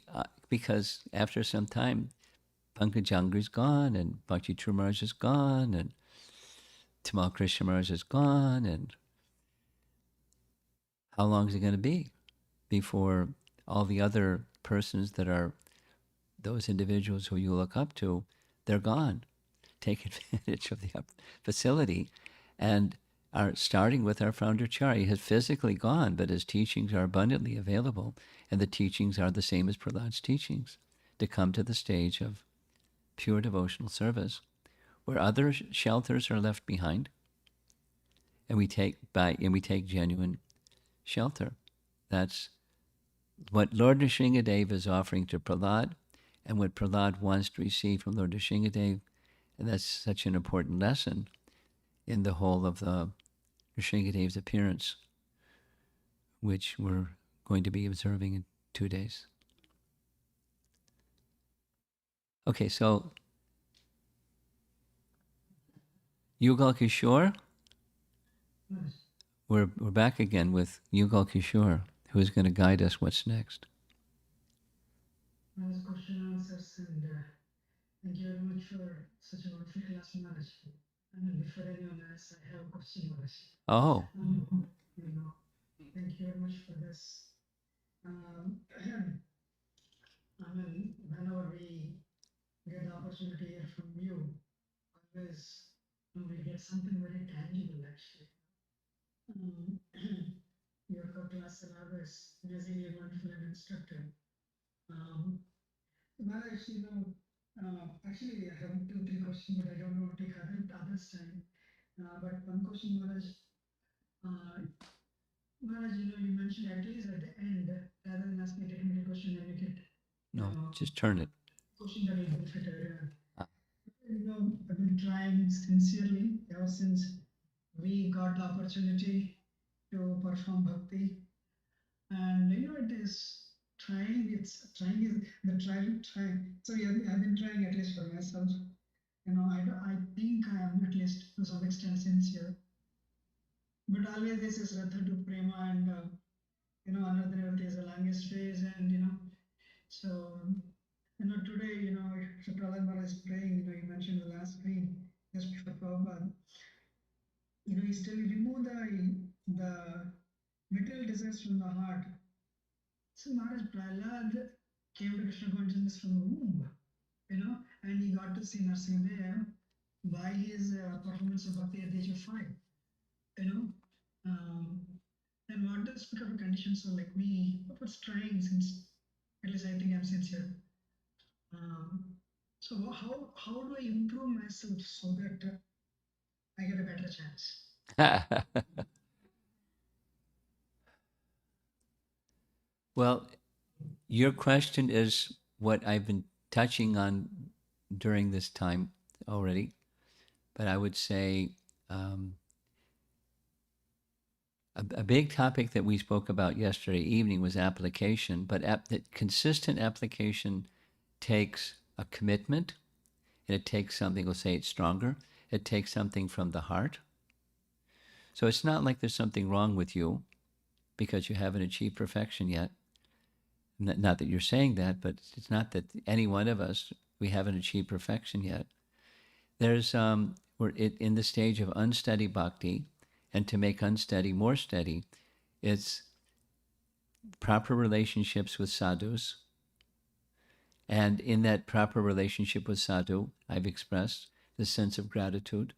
S1: because after some time, Pankaj Jangri's gone, and Bhakti Maharaj is gone, and Tamal Krishna Maharaj is gone, and how long is it going to be before all the other persons that are those individuals who you look up to, they're gone? Take advantage of the facility, and are starting with our founder Acharya. He has physically gone, but his teachings are abundantly available, and the teachings are the same as Prahlad's teachings, to come to the stage of pure devotional service, where other shelters are left behind, and we take genuine shelter. That's what Lord Nrsingadev is offering to Prahlad, and what Prahlad wants to receive from Lord Nrsingadev. And that's such an important lesson in the whole of the Nrsingadev's appearance, which we're going to be observing in 2 days. Okay, so Yugal Kishore, we're back again with Yugal Kishore, who is going to guide us what's next.
S2: Question answers, and thank you very much for such a wonderful class, Maharaj. And before anyone else, I have a question, Maharaj.
S1: Oh.
S2: You know, thank you very much for this. I mean, whenever we get the opportunity to hear from you, always we get something very tangible, actually. Your class are always amazingly wonderful and instructive. Maharaj, actually, I have 2, 3 questions, but I don't want to take others' time. But one question, Maharaj, Maharaj, you mentioned at least at the end, rather than asking a technical question, then make it,
S1: No, just turn it.
S2: Question that will benefit everyone. I've been trying sincerely ever since we got the opportunity to perform bhakti, and it is trying. It's trying is the trying. So yeah, I've been trying at least for myself. I think I am at least to some extent sincere, but always this is rather to prema, and another is the longest phase, and so today Prahlad Maharaj is praying. You mentioned the last screen just before Prabhupada. He's telling remove the material desires from the heart. So Maharaj Prahlad came to Krishna consciousness from the womb, and he got to see Narsimha by his performance of Bhakti at the age of 5, you know. Um, and what does become a condition so like me, what's trying since at least I think I'm sincere. Um, So how do I improve myself so that I get a better chance?
S1: Well, your question is what I've been touching on during this time already, but I would say um, a big topic that we spoke about yesterday evening was application, but that consistent application takes a commitment, and it takes something, we'll say it's stronger, it takes something from the heart. So it's not like there's something wrong with you because you haven't achieved perfection yet. Not that you're saying that, but it's not that any one of us, we haven't achieved perfection yet. There's we're in the stage of unsteady bhakti, and to make unsteady more steady, it's proper relationships with sadhus. And in that proper relationship with sadhu, I've expressed the sense of gratitude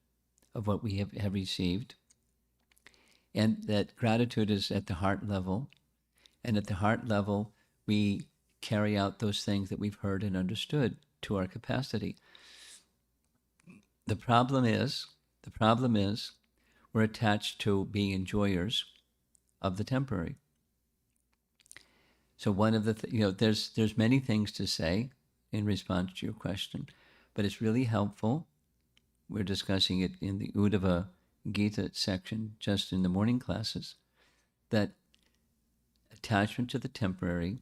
S1: of what we have received. And that gratitude is at the heart level. And at the heart level, we carry out those things that we've heard and understood to our capacity. The problem is, we're attached to being enjoyers of the temporary. So one of the there's many things to say in response to your question, but it's really helpful. We're discussing it in the Uddhava Gita section, just in the morning classes, that attachment to the temporary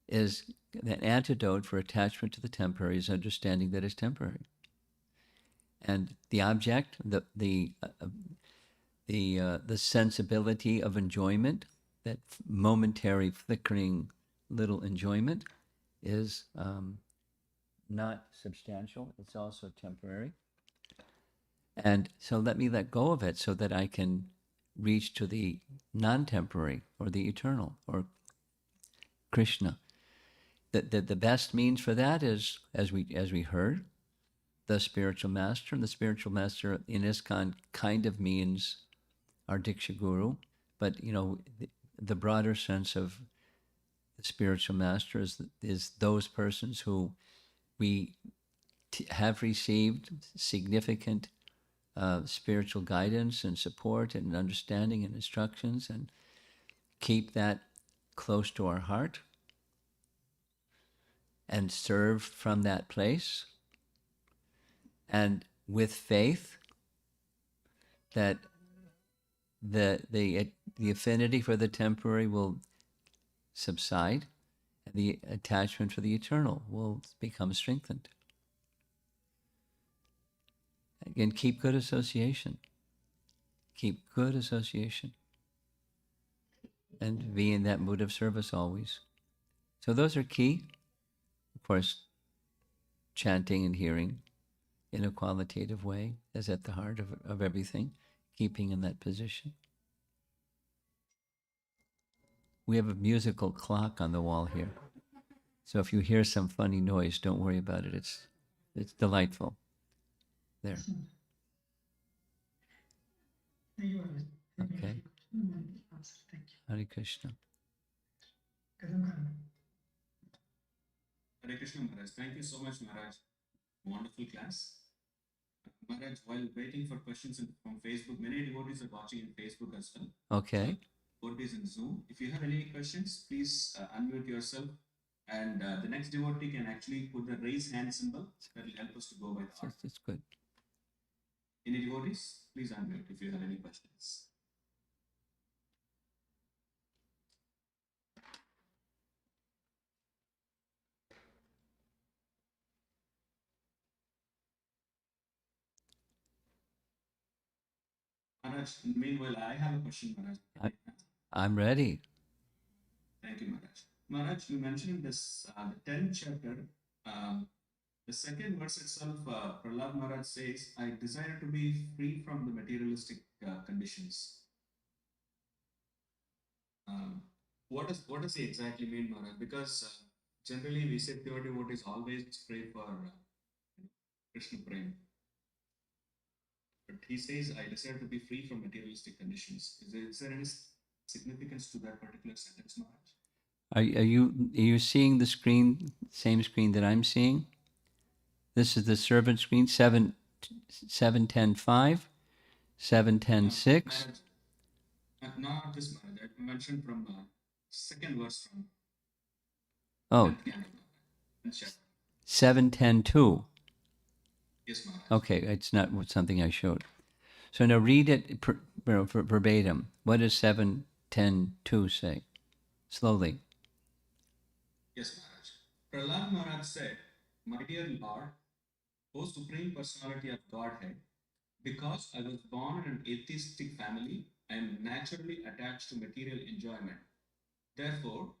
S1: is an antidote for attachment to the temporary is understanding that it's temporary. And the object, the sensibility of enjoyment, that momentary flickering little enjoyment, is not substantial. It's also temporary. And so let me let go of it so that I can reach to the non-temporary or the eternal or Krishna. The best means for that is, as we heard, the spiritual master. And the spiritual master in ISKCON kind of means our Diksha Guru, but the broader sense of the spiritual master is those persons who we have received significant spiritual guidance and support and understanding and instructions, and keep that close to our heart and serve from that place, and with faith that the affinity for the temporary will subside, and the attachment for the eternal will become strengthened. Again, keep good association. Keep good association. And be in that mood of service always. So those are key. Of course, chanting and hearing in a qualitative way is at the heart of everything, keeping in that position. We have a musical clock on the wall here. So if you hear some funny noise, don't worry about it. It's delightful. There.
S2: Thank you.
S1: Okay.
S2: Thank you.
S1: Hare Krishna.
S3: Hare Krishna Maharaj. Thank you so much, Maharaj. Wonderful class. Maharaj, while waiting for questions from Facebook, many devotees are watching in Facebook as well.
S1: Okay.
S3: Devotees in Zoom. If you have any questions, please unmute yourself. And the next devotee can actually put the raise hand symbol. That will help us to go by the order.
S1: That's good.
S3: Any devotees, please unmute if you have any questions. Maharaj, meanwhile, I have a question, Maharaj.
S1: I'm ready.
S3: Thank you, Maharaj. Maharaj, you mentioned this, the 10th chapter, the second verse itself, Prahlad Maharaj says, I desire to be free from the materialistic conditions. What does he exactly mean, Maharaj? Because generally we say pure devotees always pray for Krishna Prem. But he says, I desire to be free from materialistic conditions. Is there any significance to that particular sentence, Maharaj?
S1: Are you seeing the screen, same screen that I'm seeing? This is the servant screen, 7.10.5, 7.10.6.
S3: Not this Maharaj. I mentioned from second verse from
S1: Oh,
S3: 10th canto, 10th chapter.
S1: 7.10.2.
S3: Yes, Maharaj.
S1: Okay, it's not something I showed. So now read it verbatim. What does 7.10.2 say? Slowly.
S3: Yes, Maharaj. Prahlad Maharaj said, "My dear Lord, O Supreme Personality of Godhead, because I was born in an atheistic family, I am naturally attached to material enjoyment. Therefore,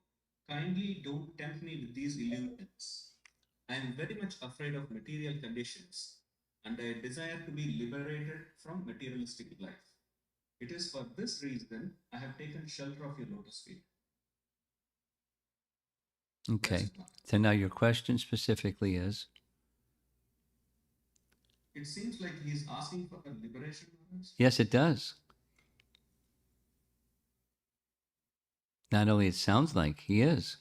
S3: kindly don't tempt me with these illusions. I am very much afraid of material conditions, and I desire to be liberated from materialistic life. It is for this reason I have taken shelter of your lotus feet." That's
S1: Okay.
S3: it, Maharaj.
S1: So now your question specifically is?
S3: It seems like he is asking for a liberation, Maharaj.
S1: Yes, it does. Not only it sounds like he is,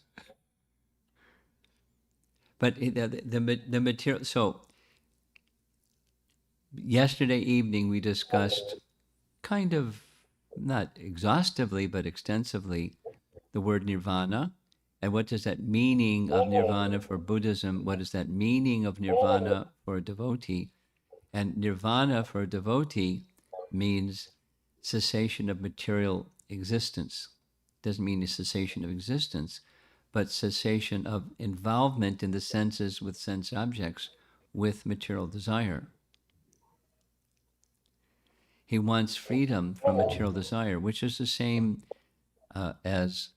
S1: but the material. So yesterday evening we discussed, kind of not exhaustively but extensively, the word nirvana, and what does that meaning of nirvana for Buddhism? What is that meaning of nirvana for a devotee? And nirvana for a devotee means cessation of material existence. Doesn't mean a cessation of existence, but cessation of involvement in the senses with sense objects with material desire. He wants freedom from material desire, which is the same as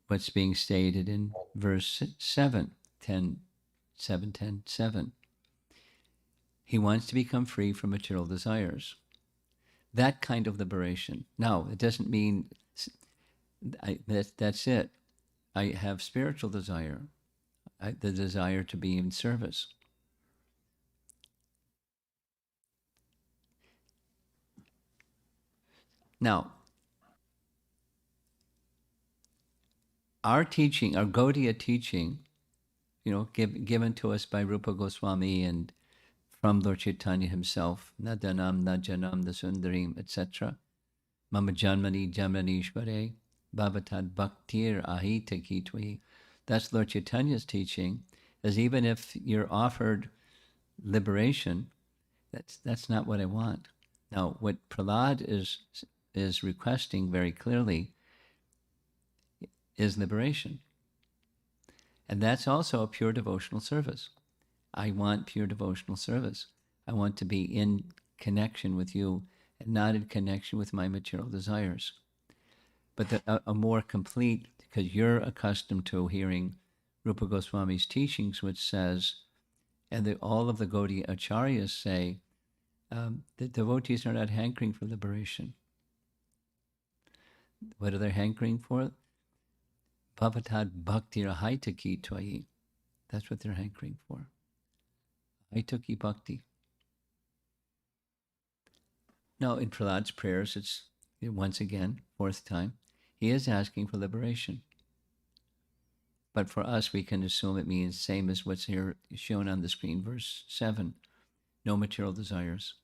S1: what's being stated in verse 7, 10, 7, 10, 7. He wants to become free from material desires. That kind of liberation. Now, it doesn't mean that's it. I have spiritual desire, the desire to be in service. Now, our teaching, our Gaudiya teaching, given to us by Rupa Goswami and from Lord Chaitanya himself, Nadanam, Najanam, the Sundarim, etc. Mama Janmani, Janmanishvare, Bhavatad Bhaktir Ahita Kitvi. That's Lord Chaitanya's teaching, is even if you're offered liberation, that's not what I want. Now, what Prahlad is requesting very clearly is liberation. And that's also a pure devotional service. I want pure devotional service. I want to be in connection with you and not in connection with my material desires. But a more complete, because you're accustomed to hearing Rupa Goswami's teachings, which says, and all of the Gaudiya Acharyas say, the devotees are not hankering for liberation. What are they hankering for? Bhavatad Bhakti Rahaitaki Twayi. That's what they're hankering for. Haitaki Bhakti. Now, in Prahlad's prayers, it's once again, fourth time, he is asking for liberation. But for us, we can assume it means same as what's here shown on the screen, verse 7, no material desires.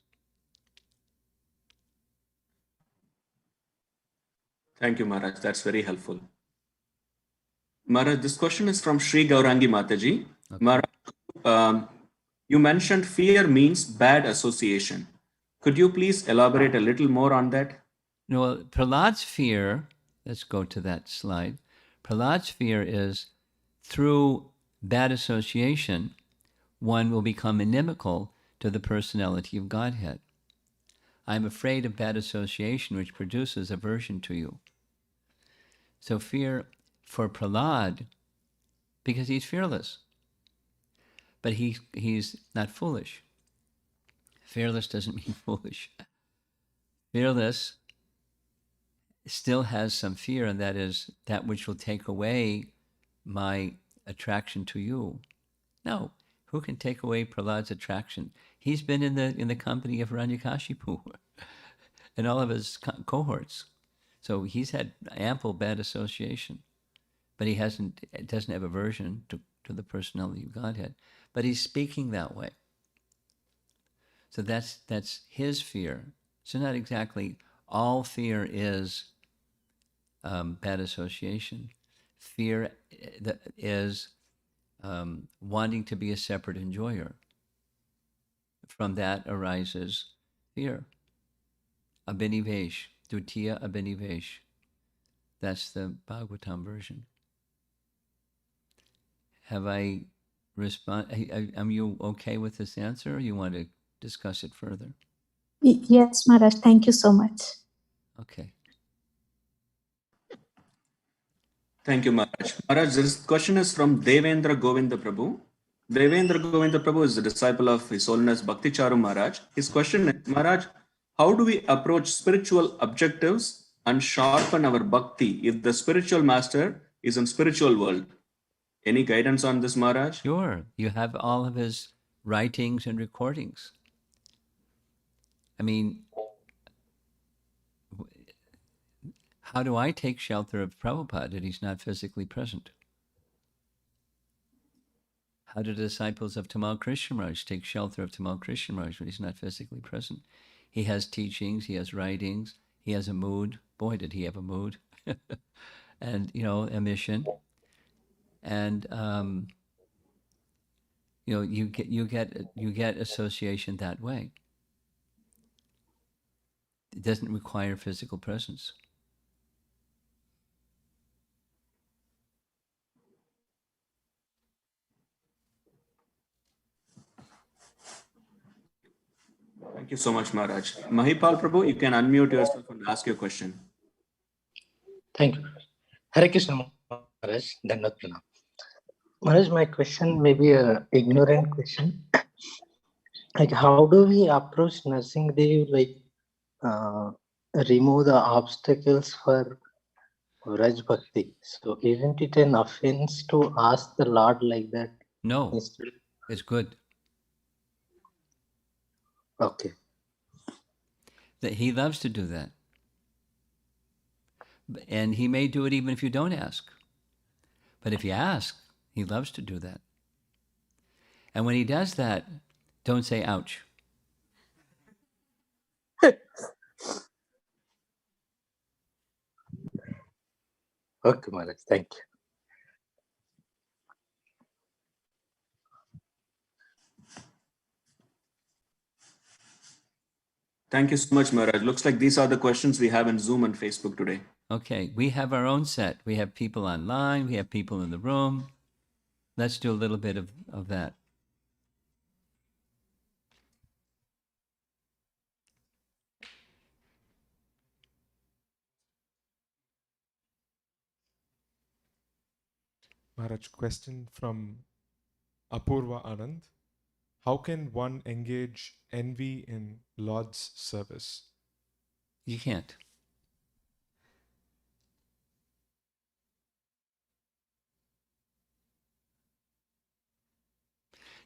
S3: Thank you, Maharaj. That's very helpful. Maharaj, this question is from Sri Gaurangi Mataji.
S1: Okay.
S3: Maharaj, you mentioned fear means bad association. Could you please elaborate a little more on that?
S1: No, Prahlad's fear, let's go to that slide. Prahlad's fear is through bad association, one will become inimical to the personality of Godhead. I'm afraid of bad association, which produces aversion to you. So fear for Prahlad, because he's fearless. But he's not foolish. Fearless doesn't mean foolish. Fearless still has some fear, and that is that which will take away my attraction to you. No, who can take away Prahlad's attraction? He's been in the company of Hiranyakashipu and all of his cohorts. So he's had ample bad association. but he doesn't have aversion to the personality of Godhead. But he's speaking that way. So that's his fear. So not exactly all fear is bad association. Fear is wanting to be a separate enjoyer. From that arises fear. Abhinivesh, Dutiya Abhinivesh. That's the Bhagavatam version. Have I am you okay with this answer, or you want to discuss it further?
S4: Yes, Maharaj. Thank you so much.
S1: Okay.
S3: Thank you, Maharaj. Maharaj, this question is from Devendra Govinda Prabhu. Devendra Govinda Prabhu is a disciple of His Holiness Bhakti Charu Maharaj. His question is, Maharaj, how do we approach spiritual objectives and sharpen our bhakti if the spiritual master is in spiritual world? Any guidance on this, Maharaj?
S1: Sure. You have all of his writings and recordings. I mean, how do I take shelter of Prabhupada if he's not physically present? How do the disciples of Tamal Krishna Maharaj take shelter of Tamal Krishna Maharaj when he's not physically present? He has teachings, he has writings, he has a mood. Boy, did he have a mood. And, a mission. And, you get association that way. It doesn't require physical presence.
S3: Thank you so much, Maharaj. Mahipal Prabhu, you can unmute yourself and ask your question.
S5: Thank you. Hare Krishna, Maharaj. Dandavat Pranam. Maharaj, my question may be an ignorant question. Like, how do we approach nursing Dev, remove the obstacles for Raj Bhakti? So, isn't it an offense to ask the Lord like that?
S1: No, it's good.
S5: Okay.
S1: That he loves to do that. And he may do it even if you don't ask. But if you ask, he loves to do that. And when he does that, don't say, ouch.
S5: Okay, Maharaj. Thank you.
S3: Thank you so much, Maharaj. Looks like these are the questions we have in Zoom and Facebook today.
S1: Okay, we have our own set. We have people online, we have people in the room. Let's do a little bit of that.
S6: Maharaj, question from Apurva Anand. How can one engage envy in Lord's service?
S1: You can't.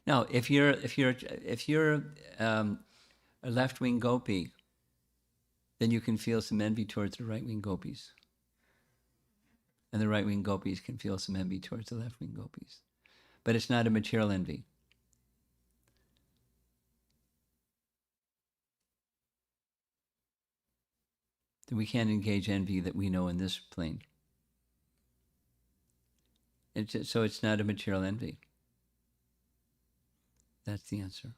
S1: Now, if you're a left-wing gopi, then you can feel some envy towards the right-wing gopis. And the right-wing gopis can feel some envy towards the left-wing gopis. But it's not a material envy. We can't engage envy that we know in this plane. So it's not a material envy. That's the answer.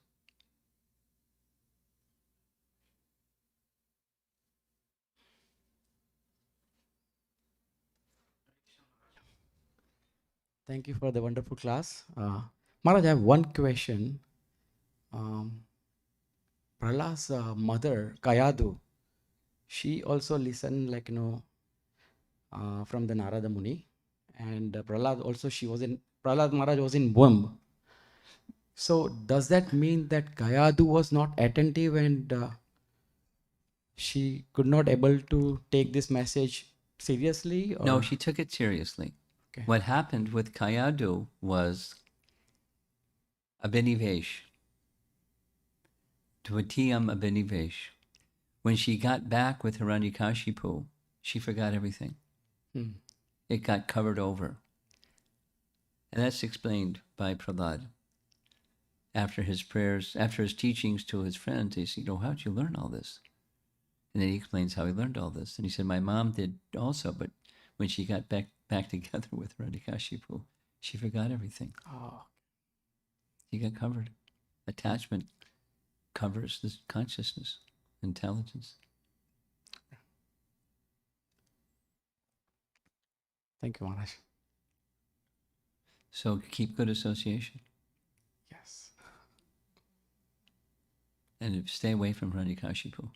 S7: Thank you for the wonderful class. Maharaj, I have one question. Prahlad's mother, Kayadu, she also listened from the Narada Muni. And Prahlad also, Prahlad Maharaj was in womb. So does that mean that Kayadu was not attentive and she could not able to take this message seriously? Or?
S1: No, she took it seriously. Okay. What happened with Kayadu was Abhinivesh, Dvitiyam Abhinivesh. When she got back with Hiranyakashipu, she forgot everything. It got covered over. And that's explained by Prahlad. After his prayers, after his teachings to his friends, he said, how'd you learn all this? And then he explains how he learned all this. And he said, my mom did also, but when she got back together with Radhikashipu, she forgot everything.
S7: Oh,
S1: He got covered. Attachment covers this consciousness, intelligence.
S7: thank you, Maharaj.
S1: So keep good association
S7: Yes.
S1: and stay away from Radhikashipu.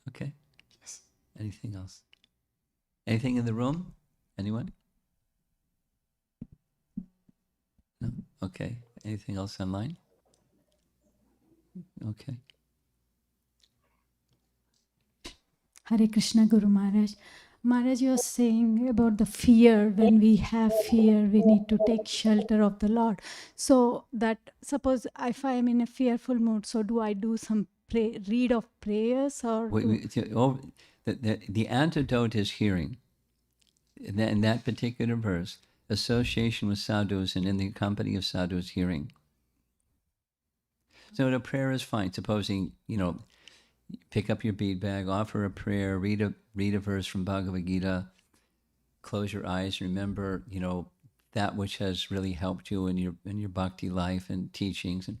S1: Okay.
S7: Yes.
S1: Anything else? Anything in the room? Anyone? No? Okay. Anything else online? Okay.
S8: Hare Krishna, Guru Maharaj. Maharaj, you are saying about the fear. When we have fear, we need to take shelter of the Lord. So that, suppose if I am in a fearful mood, so do I do some read of prayers or?
S1: The antidote is hearing. In that particular verse, association with sadhus and in the company of sadhus, hearing. So the prayer is fine. Supposing, pick up your bead bag, offer a prayer, read a verse from Bhagavad Gita, close your eyes, remember, that which has really helped you in your bhakti life and teachings. And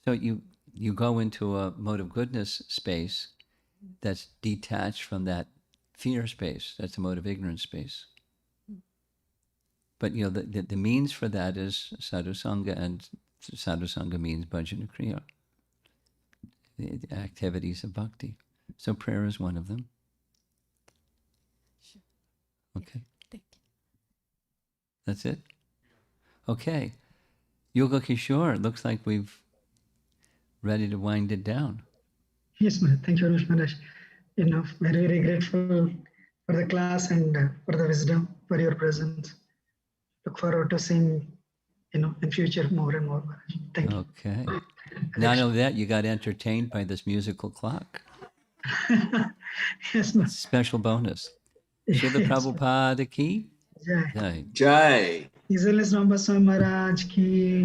S1: so you go into a mode of goodness space that's detached from that fear space. That's a mode of ignorance space. But the means for that is sadhusanga, and sadhusanga means bhajana kriya, the activities of bhakti. So prayer is one of them.
S8: Sure.
S1: Okay.
S8: Thank you.
S1: That's it? Okay. Yoga Kishore, looks like we've ready to wind it down.
S2: Yes, Maharaj. Thank you very much, Maharaj. Very, very grateful for the class and for the wisdom, for your presence. Look forward to seeing, in future more and more, Maharaj. Thank you.
S1: Okay. Not only that, you got entertained by this musical clock.
S2: Yes, Maharaj.
S1: Special bonus. Srila
S2: Yes,
S1: Prabhupada ki
S2: Jai.
S1: jai.
S3: Jai.
S2: His Holiness Rambaswamy Maharaj ki